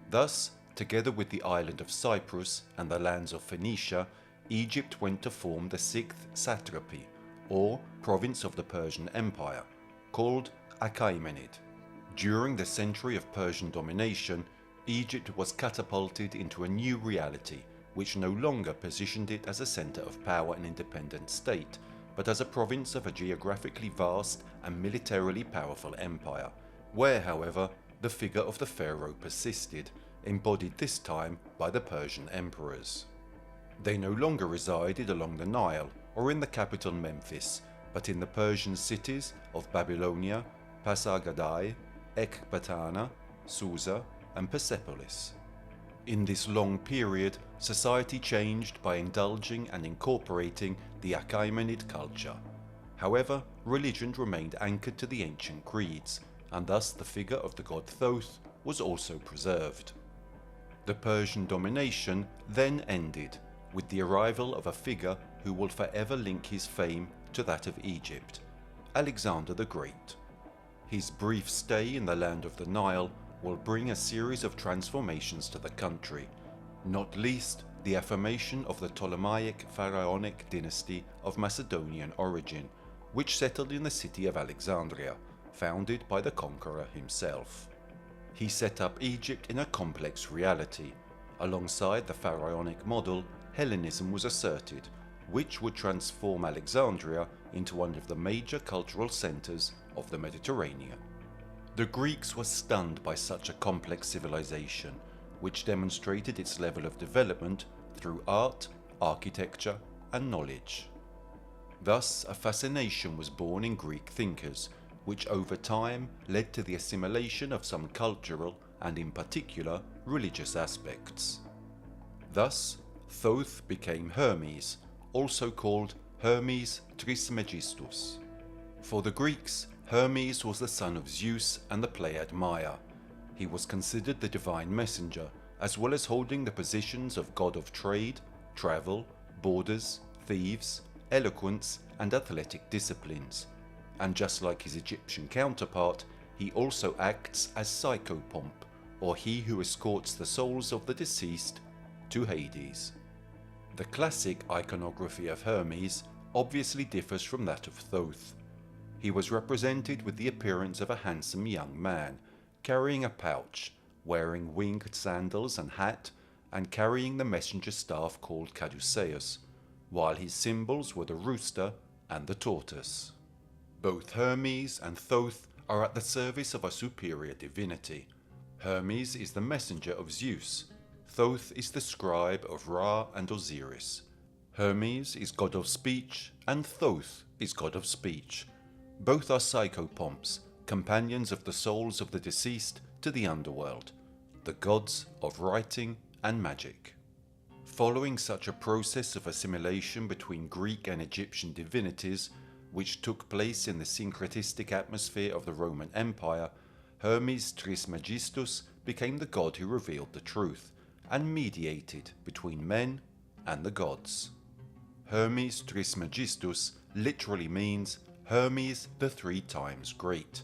Thus, together with the island of Cyprus and the lands of Phoenicia, Egypt went to form the 6th satrapy, or province of the Persian Empire, called Achaemenid. During the century of Persian domination, Egypt was catapulted into a new reality, which no longer positioned it as a center of power and independent state, but as a province of a geographically vast and militarily powerful empire, where, however, the figure of the pharaoh persisted, embodied this time by the Persian emperors. They no longer resided along the Nile or in the capital Memphis, but in the Persian cities of Babylonia, Pasargadae, Ecbatana, Susa, and Persepolis. In this long period, society changed by indulging and incorporating the Achaemenid culture. However, religion remained anchored to the ancient creeds, and thus the figure of the god Thoth was also preserved. The Persian domination then ended, with the arrival of a figure who will forever link his fame to that of Egypt, Alexander the Great. His brief stay in the land of the Nile will bring a series of transformations to the country, not least the affirmation of the Ptolemaic pharaonic dynasty of Macedonian origin, which settled in the city of Alexandria, founded by the conqueror himself. He set up Egypt in a complex reality. Alongside the pharaonic model, Hellenism was asserted, which would transform Alexandria into one of the major cultural centers of the Mediterranean. The Greeks were stunned by such a complex civilization, which demonstrated its level of development through art, architecture, and knowledge. Thus, a fascination was born in Greek thinkers, which over time led to the assimilation of some cultural and, in particular, religious aspects. Thus, Thoth became Hermes, also called Hermes Trismegistus. For the Greeks, Hermes was the son of Zeus and the Pleiad Maya. He was considered the divine messenger, as well as holding the positions of god of trade, travel, borders, thieves, eloquence, and athletic disciplines. And just like his Egyptian counterpart, he also acts as psychopomp, or he who escorts the souls of the deceased to Hades. The classic iconography of Hermes obviously differs from that of Thoth. He was represented with the appearance of a handsome young man, carrying a pouch, wearing winged sandals and hat, and carrying the messenger staff called caduceus, while his symbols were the rooster and the tortoise. Both Hermes and Thoth are at the service of a superior divinity. Hermes is the messenger of Zeus. Thoth is the scribe of Ra and Osiris. Hermes is god of speech, and Thoth is god of speech. Both are psychopomps, companions of the souls of the deceased to the underworld, the gods of writing and magic. Following such a process of assimilation between Greek and Egyptian divinities, which took place in the syncretistic atmosphere of the Roman Empire, Hermes Trismegistus became the god who revealed the truth and mediated between men and the gods. Hermes Trismegistus literally means Hermes the 3 times great,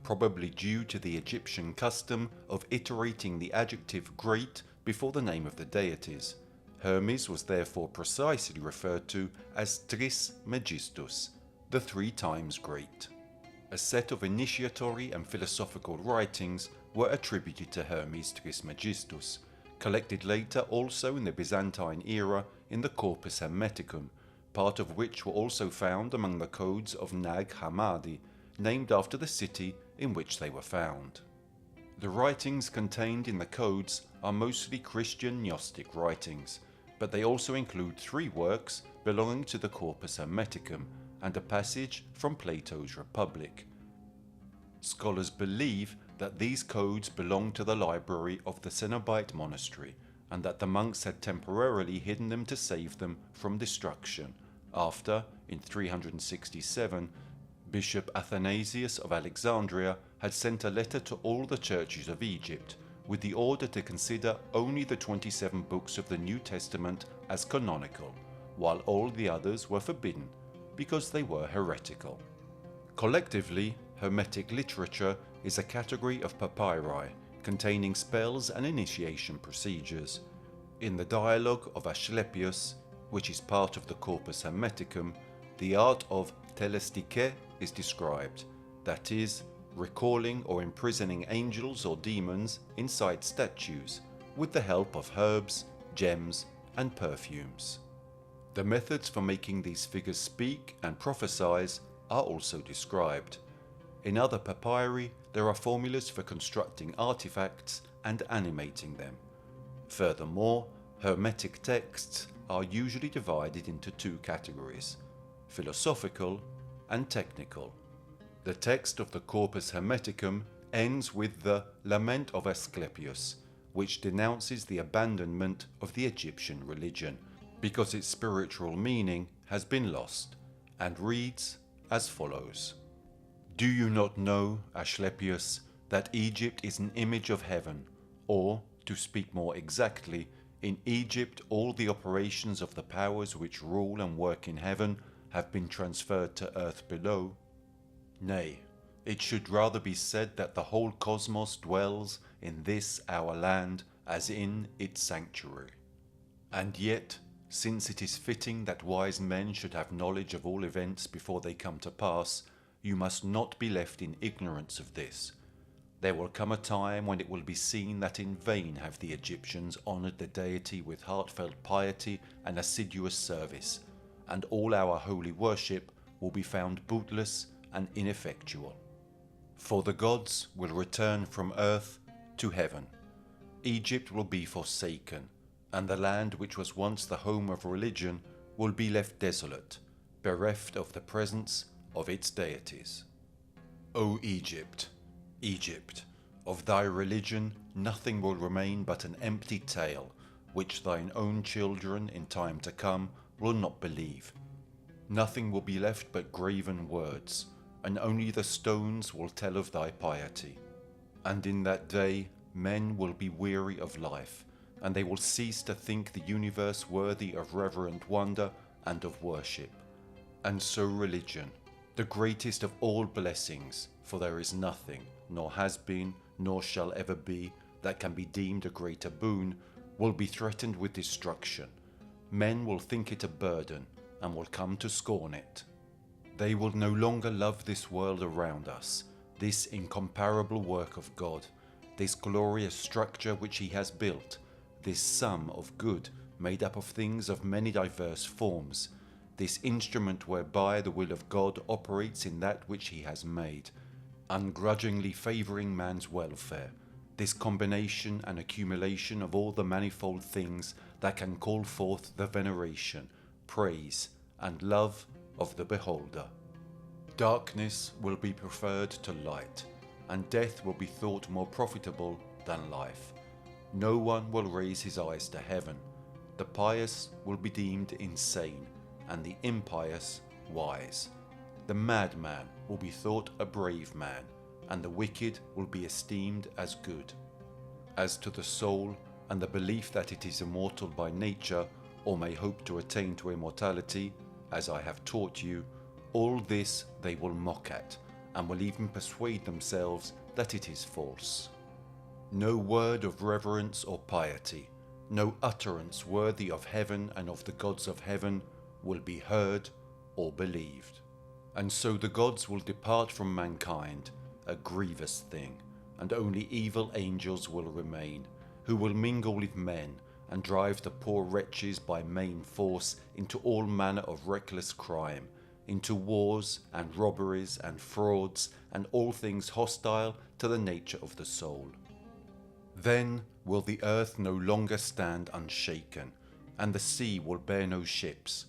probably due to the Egyptian custom of iterating the adjective great before the name of the deities. Hermes was therefore precisely referred to as Trismegistus, the 3 times great. A set of initiatory and philosophical writings were attributed to Hermes Trismegistus, collected later also in the Byzantine era in the Corpus Hermeticum, part of which were also found among the codes of Nag Hammadi, named after the city in which they were found. The writings contained in the codes are mostly Christian Gnostic writings, but they also include 3 works belonging to the Corpus Hermeticum and a passage from Plato's Republic. Scholars believe that these codes belonged to the library of the Cenobite monastery, and that the monks had temporarily hidden them to save them from destruction, after, in 367, Bishop Athanasius of Alexandria had sent a letter to all the churches of Egypt with the order to consider only the 27 books of the New Testament as canonical, while all the others were forbidden because they were heretical. Collectively, Hermetic literature is a category of papyri containing spells and initiation procedures. In the dialogue of Asclepius, which is part of the Corpus Hermeticum, the art of telestike is described, that is, recalling or imprisoning angels or demons inside statues with the help of herbs, gems, and perfumes. The methods for making these figures speak and prophesize are also described. In other papyri, there are formulas for constructing artifacts and animating them. Furthermore, Hermetic texts are usually divided into 2 categories: philosophical and technical. The text of the Corpus Hermeticum ends with the Lament of Asclepius, which denounces the abandonment of the Egyptian religion, because its spiritual meaning has been lost, and reads as follows. Do you not know, Asclepius, that Egypt is an image of heaven, or, to speak more exactly, in Egypt all the operations of the powers which rule and work in heaven have been transferred to earth below? Nay, it should rather be said that the whole cosmos dwells in this our land as in its sanctuary. And yet, since it is fitting that wise men should have knowledge of all events before they come to pass, you must not be left in ignorance of this. There will come a time when it will be seen that in vain have the Egyptians honoured the deity with heartfelt piety and assiduous service, and all our holy worship will be found bootless and ineffectual. For the gods will return from earth to heaven. Egypt will be forsaken, and the land which was once the home of religion will be left desolate, bereft of the presence of its deities. O Egypt, Egypt, of thy religion nothing will remain but an empty tale, which thine own children in time to come will not believe. Nothing will be left but graven words, and only the stones will tell of thy piety. And in that day men will be weary of life, and they will cease to think the universe worthy of reverent wonder and of worship. And so religion, the greatest of all blessings, for there is nothing, nor has been, nor shall ever be, that can be deemed a greater boon, will be threatened with destruction. Men will think it a burden, and will come to scorn it. They will no longer love this world around us, this incomparable work of God, this glorious structure which He has built, this sum of good made up of things of many diverse forms, this instrument whereby the will of God operates in that which He has made, ungrudgingly favouring man's welfare, this combination and accumulation of all the manifold things that can call forth the veneration, praise, and love of the beholder. Darkness will be preferred to light, and death will be thought more profitable than life. No one will raise his eyes to heaven. The pious will be deemed insane, and the impious wise. The madman will be thought a brave man, and the wicked will be esteemed as good. As to the soul, and the belief that it is immortal by nature, or may hope to attain to immortality, as I have taught you, all this they will mock at, and will even persuade themselves that it is false. No word of reverence or piety, no utterance worthy of heaven and of the gods of heaven will be heard or believed. And so the gods will depart from mankind, a grievous thing, and only evil angels will remain, who will mingle with men and drive the poor wretches by main force into all manner of reckless crime, into wars and robberies and frauds and all things hostile to the nature of the soul. Then will the earth no longer stand unshaken, and the sea will bear no ships.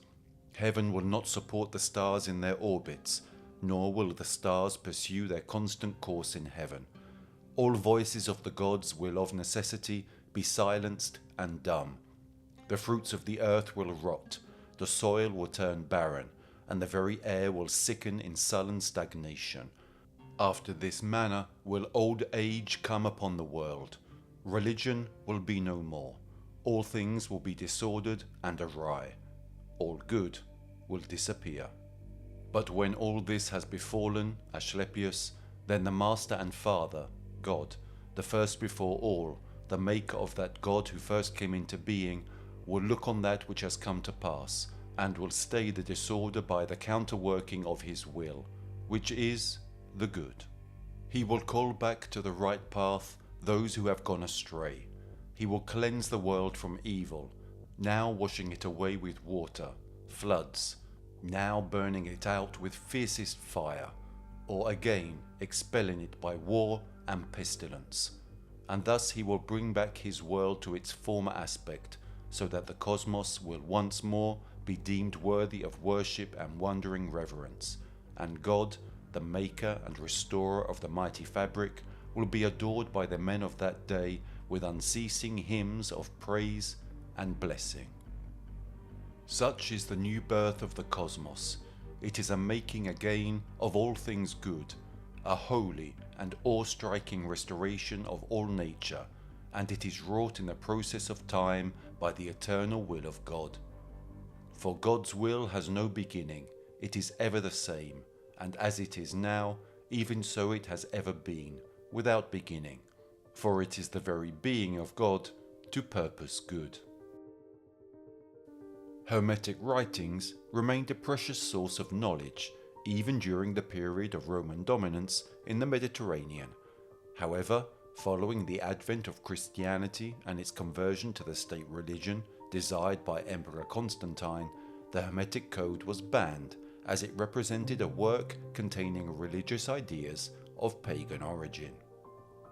Heaven will not support the stars in their orbits, nor will the stars pursue their constant course in heaven. All voices of the gods will of necessity be silenced and dumb. The fruits of the earth will rot, the soil will turn barren, and the very air will sicken in sullen stagnation. After this manner will old age come upon the world. Religion will be no more. All things will be disordered and awry. All good will disappear. But when all this has befallen, Asclepius, then the Master and Father, God, the first before all, the maker of that God who first came into being, will look on that which has come to pass, and will stay the disorder by the counterworking of his will, which is the good. He will call back to the right path those who have gone astray. He will cleanse the world from evil, now washing it away with water, floods, now burning it out with fiercest fire, or again expelling it by war and pestilence. And thus he will bring back his world to its former aspect, so that the cosmos will once more be deemed worthy of worship and wondering reverence, and God, the maker and restorer of the mighty fabric, will be adored by the men of that day with unceasing hymns of praise and blessing. Such is the new birth of the cosmos. It is a making again of all things good, a holy and awe-striking restoration of all nature, and it is wrought in the process of time by the eternal will of God. For God's will has no beginning, it is ever the same, and as it is now, even so it has ever been, without beginning, for it is the very being of God to purpose good. Hermetic writings remained a precious source of knowledge even during the period of Roman dominance in the Mediterranean. However, following the advent of Christianity and its conversion to the state religion desired by Emperor Constantine, the Hermetic Code was banned as it represented a work containing religious ideas of pagan origin.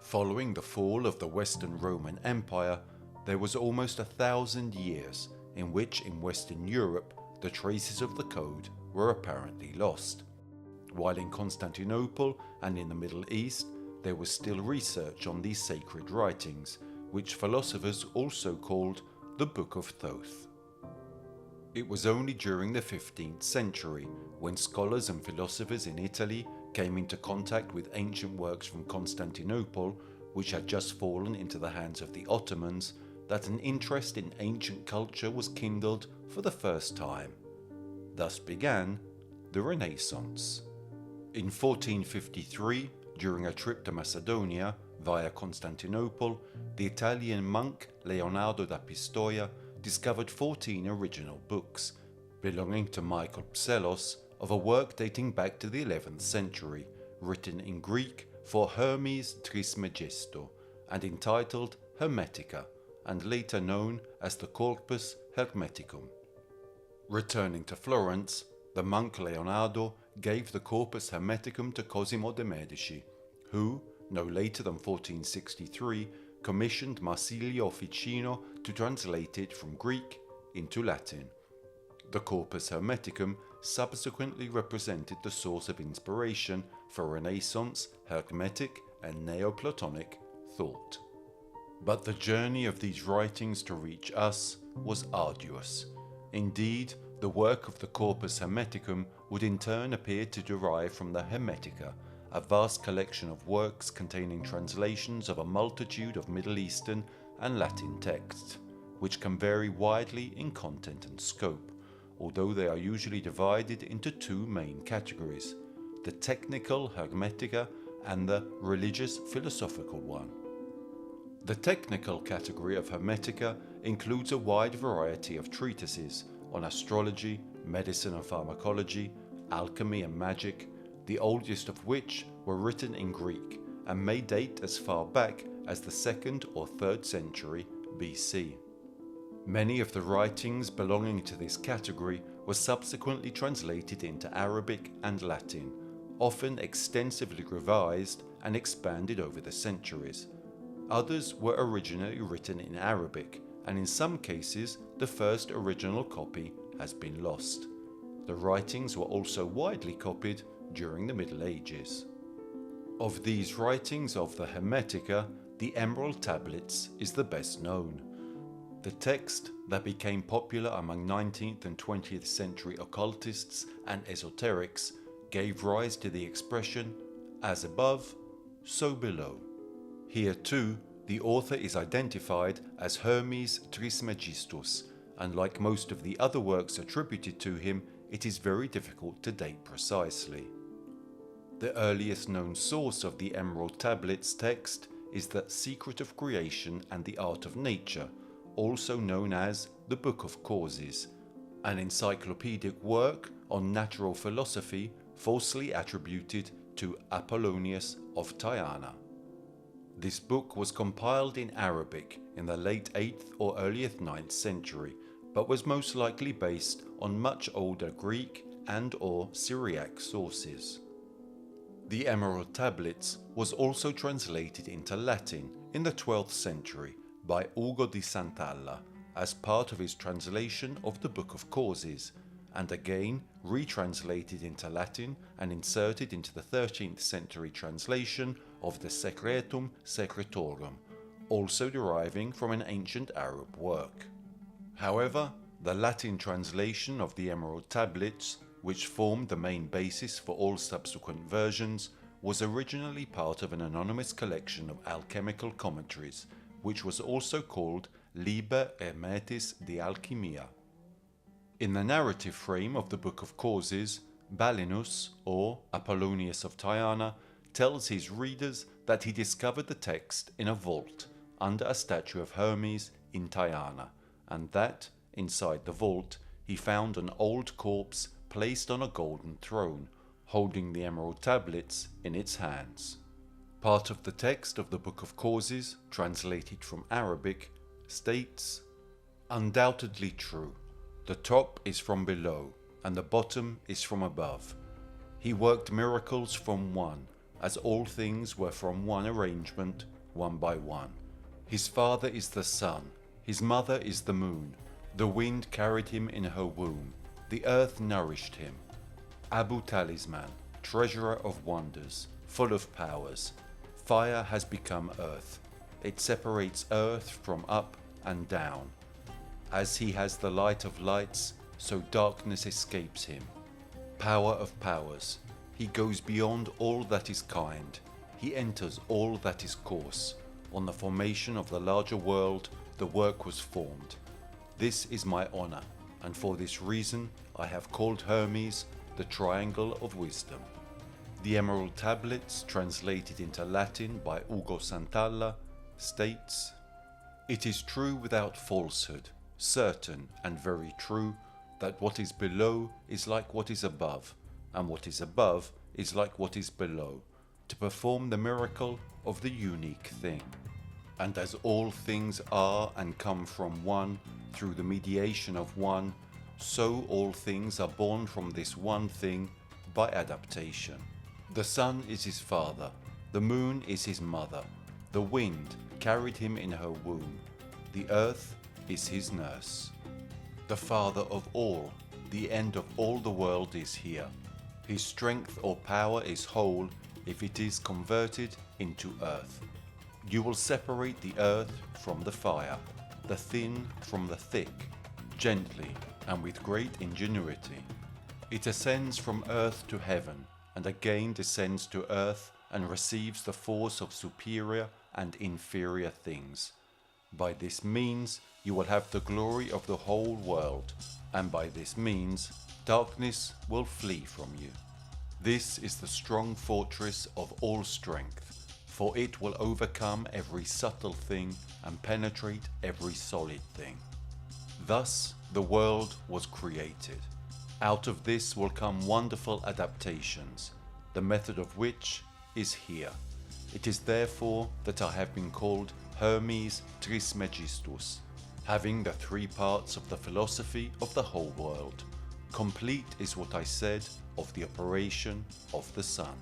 Following the fall of the Western Roman Empire, there was almost 1,000 years in which in Western Europe the traces of the code were apparently lost, while in Constantinople and in the Middle East there was still research on these sacred writings, which philosophers also called the Book of Thoth. It was only during the 15th century, when scholars and philosophers in Italy came into contact with ancient works from Constantinople, which had just fallen into the hands of the Ottomans, that an interest in ancient culture was kindled for the first time. Thus began the Renaissance. In 1453, during a trip to Macedonia via Constantinople, the Italian monk Leonardo da Pistoia discovered 14 original books, belonging to Michael Psellos, of a work dating back to the 11th century, written in Greek for Hermes Trismegisto, and entitled Hermetica, and later known as the Corpus Hermeticum. Returning to Florence, the monk Leonardo gave the Corpus Hermeticum to Cosimo de' Medici, who, no later than 1463, commissioned Marsilio Ficino to translate it from Greek into Latin. The Corpus Hermeticum subsequently represented the source of inspiration for Renaissance, Hermetic, and Neoplatonic thought. But the journey of these writings to reach us was arduous. Indeed, the work of the Corpus Hermeticum would in turn appear to derive from the Hermetica, a vast collection of works containing translations of a multitude of Middle Eastern and Latin texts, which can vary widely in content and scope, although they are usually divided into two main categories: the technical Hermetica and the religious philosophical one. The technical category of Hermetica includes a wide variety of treatises on astrology, medicine and pharmacology, alchemy and magic, the oldest of which were written in Greek and may date as far back as the 2nd or 3rd century BC. Many of the writings belonging to this category were subsequently translated into Arabic and Latin, often extensively revised and expanded over the centuries. Others were originally written in Arabic, and in some cases the first original copy has been lost. The writings were also widely copied during the Middle Ages. Of these writings of the Hermetica, the Emerald Tablets is the best known. The text that became popular among 19th and 20th century occultists and esoterics gave rise to the expression, "as above, so below." Here too, the author is identified as Hermes Trismegistus, and like most of the other works attributed to him, it is very difficult to date precisely. The earliest known source of the Emerald Tablets text is the Secret of Creation and the Art of Nature, also known as the Book of Causes, an encyclopedic work on natural philosophy falsely attributed to Apollonius of Tyana. This book was compiled in Arabic in the late 8th or earliest 9th century, but was most likely based on much older Greek and/or Syriac sources. The Emerald Tablets was also translated into Latin in the 12th century by Ugo di Sant'Alla as part of his translation of the Book of Causes, and again retranslated into Latin and inserted into the 13th century translation of the Secretum Secretorum, also deriving from an ancient Arab work. However, the Latin translation of the Emerald Tablets, which formed the main basis for all subsequent versions, was originally part of an anonymous collection of alchemical commentaries, which was also called Liber Hermetis de Alchimia. In the narrative frame of the Book of Causes, Balinus, or Apollonius of Tyana, tells his readers that he discovered the text in a vault under a statue of Hermes in Tyana, and that, inside the vault, he found an old corpse placed on a golden throne, holding the emerald tablets in its hands. Part of the text of the Book of Causes, translated from Arabic, states, "Undoubtedly true, the top is from below, and the bottom is from above. He worked miracles from one, as all things were from one arrangement, one by one. His father is the sun, his mother is the moon. The wind carried him in her womb, the earth nourished him. Abu Talisman, treasurer of wonders, full of powers. Fire has become earth. It separates earth from up and down. As he has the light of lights, so darkness escapes him. Power of powers. He goes beyond all that is kind. He enters all that is coarse. On the formation of the larger world, the work was formed. This is my honor, and for this reason I have called Hermes the Triangle of Wisdom." The Emerald Tablets, translated into Latin by Ugo Santalla, states, "It is true without falsehood, certain and very true, that what is below is like what is above, and what is above is like what is below, to perform the miracle of the unique thing. And as all things are and come from one, through the mediation of one, so all things are born from this one thing by adaptation. The sun is his father, the moon is his mother, the wind carried him in her womb, the earth is his nurse. The father of all, the end of all the world is here. His strength or power is whole if it is converted into earth. You will separate the earth from the fire, the thin from the thick, gently and with great ingenuity. It ascends from earth to heaven, and again descends to earth and receives the force of superior and inferior things. By this means you will have the glory of the whole world, and by this means darkness will flee from you. This is the strong fortress of all strength, for it will overcome every subtle thing and penetrate every solid thing. Thus the world was created. Out of this will come wonderful adaptations, the method of which is here. It is therefore that I have been called Hermes Trismegistus, having the three parts of the philosophy of the whole world. Complete is what I said of the operation of the sun."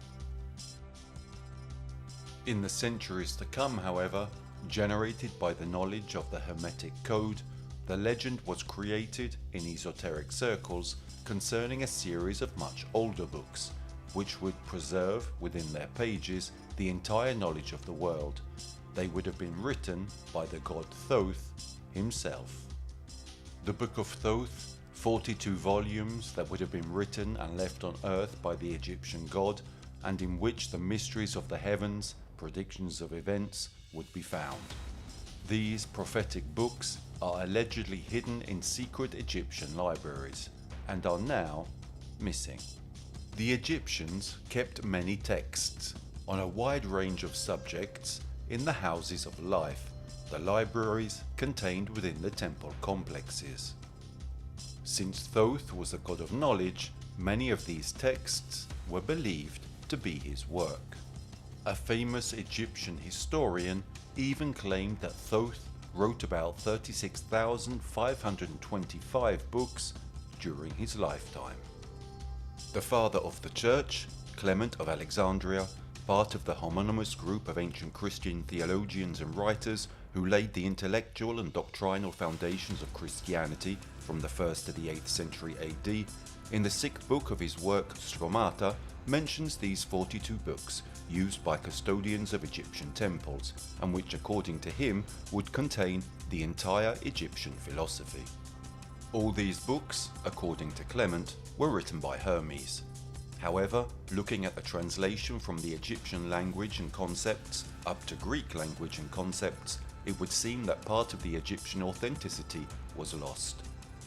In the centuries to come, however, generated by the knowledge of the Hermetic Code, the legend was created in esoteric circles concerning a series of much older books, which would preserve within their pages the entire knowledge of the world. They would have been written by the god Thoth himself. The Book of Thoth, 42 volumes that would have been written and left on earth by the Egyptian god, and in which the mysteries of the heavens, predictions of events, would be found. These prophetic books are allegedly hidden in secret Egyptian libraries, and are now missing. The Egyptians kept many texts on a wide range of subjects in the houses of life, the libraries contained within the temple complexes. Since Thoth was a god of knowledge, many of these texts were believed to be his work. A famous Egyptian historian even claimed that Thoth wrote about 36,525 books during his lifetime. The father of the church, Clement of Alexandria, part of the homonymous group of ancient Christian theologians and writers who laid the intellectual and doctrinal foundations of Christianity from the 1st to the 8th century AD, in the 6th book of his work Stromata, mentions these 42 books, used by custodians of Egyptian temples, and which according to him would contain the entire Egyptian philosophy. All these books, according to Clement, were written by Hermes. However, looking at the translation from the Egyptian language and concepts up to Greek language and concepts, it would seem that part of the Egyptian authenticity was lost.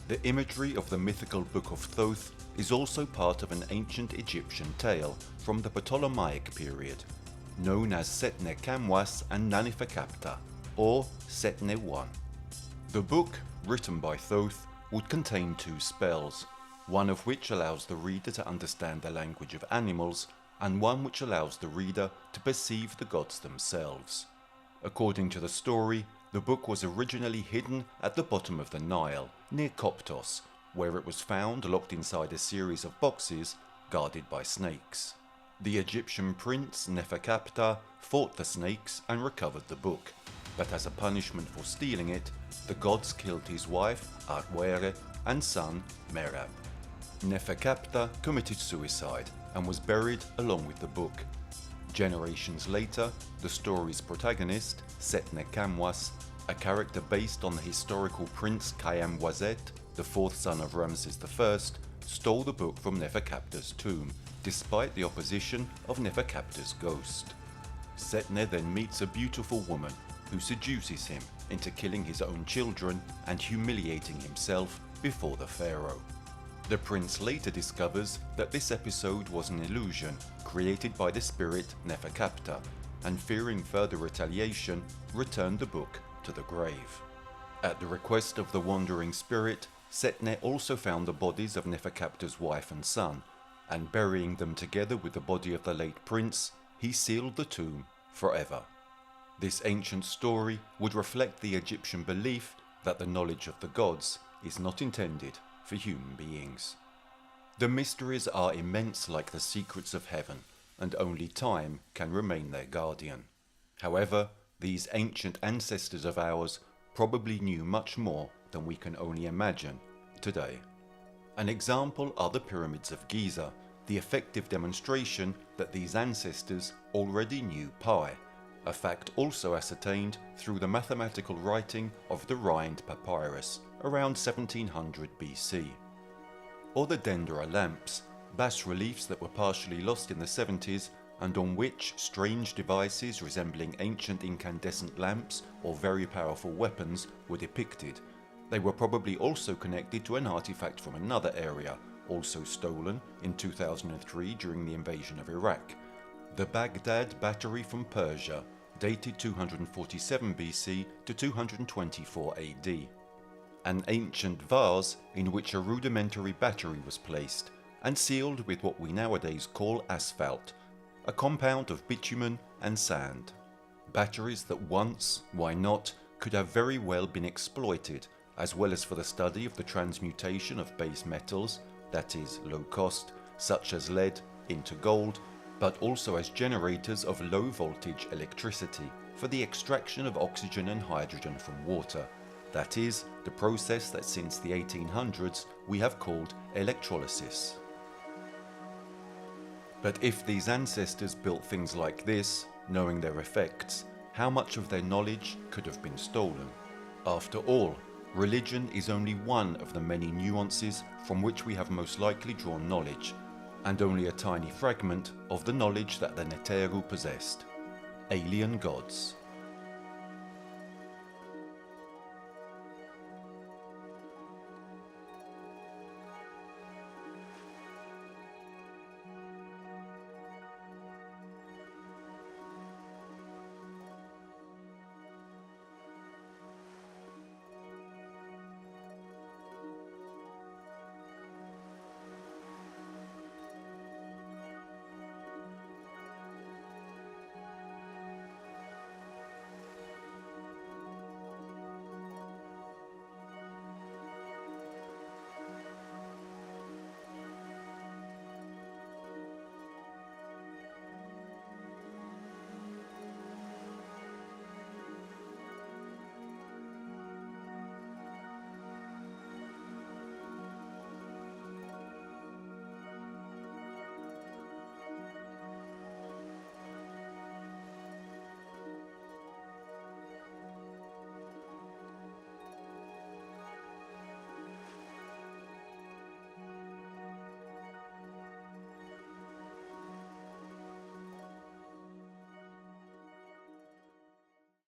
The imagery of the mythical Book of Thoth is also part of an ancient Egyptian tale from the Ptolemaic period, known as Setne Kamwas and Nanifakapta, or Setne I. The book, written by Thoth, would contain 2 spells, one of which allows the reader to understand the language of animals, and one which allows the reader to perceive the gods themselves. According to the story, the book was originally hidden at the bottom of the Nile, near Koptos, where it was found locked inside a series of boxes guarded by snakes. The Egyptian prince Neferkapta fought the snakes and recovered the book, but as a punishment for stealing it, the gods killed his wife Arwere and son Merab. Neferkapta committed suicide and was buried along with the book. Generations later, the story's protagonist, Setne Kamwas, a character based on the historical prince Kayamwazet, the 4th son of Ramses I, stole the book from Neferkapta's tomb, despite the opposition of Neferkapta's ghost. Setne then meets a beautiful woman who seduces him into killing his own children and humiliating himself before the pharaoh. The prince later discovers that this episode was an illusion created by the spirit Neferkapta, and fearing further retaliation, returned the book to the grave. At the request of the wandering spirit, Setne also found the bodies of Neferkapta's wife and son, and burying them together with the body of the late prince, he sealed the tomb forever. This ancient story would reflect the Egyptian belief that the knowledge of the gods is not intended for human beings. The mysteries are immense like the secrets of heaven, and only time can remain their guardian. However, these ancient ancestors of ours probably knew much more than we can only imagine today. An example are the pyramids of Giza, the effective demonstration that these ancestors already knew pi, a fact also ascertained through the mathematical writing of the Rind papyrus around 1700 BC. Or the Dendera lamps, bas-reliefs that were partially lost in the 70s and on which strange devices resembling ancient incandescent lamps or very powerful weapons were depicted. They were probably also connected to an artifact from another area, also stolen in 2003 during the invasion of Iraq. The Baghdad battery from Persia, dated 247 BC to 224 AD. An ancient vase in which a rudimentary battery was placed and sealed with what we nowadays call asphalt, a compound of bitumen and sand. Batteries that once, why not, could have very well been exploited, as well as for the study of the transmutation of base metals, that is, low cost, such as lead, into gold, but also as generators of low voltage electricity for the extraction of oxygen and hydrogen from water, that is, the process that since the 1800s we have called electrolysis. But if these ancestors built things like this, knowing their effects, how much of their knowledge could have been stolen? After all, religion is only one of the many nuances from which we have most likely drawn knowledge, and only a tiny fragment of the knowledge that the Netjer possessed. Alien gods.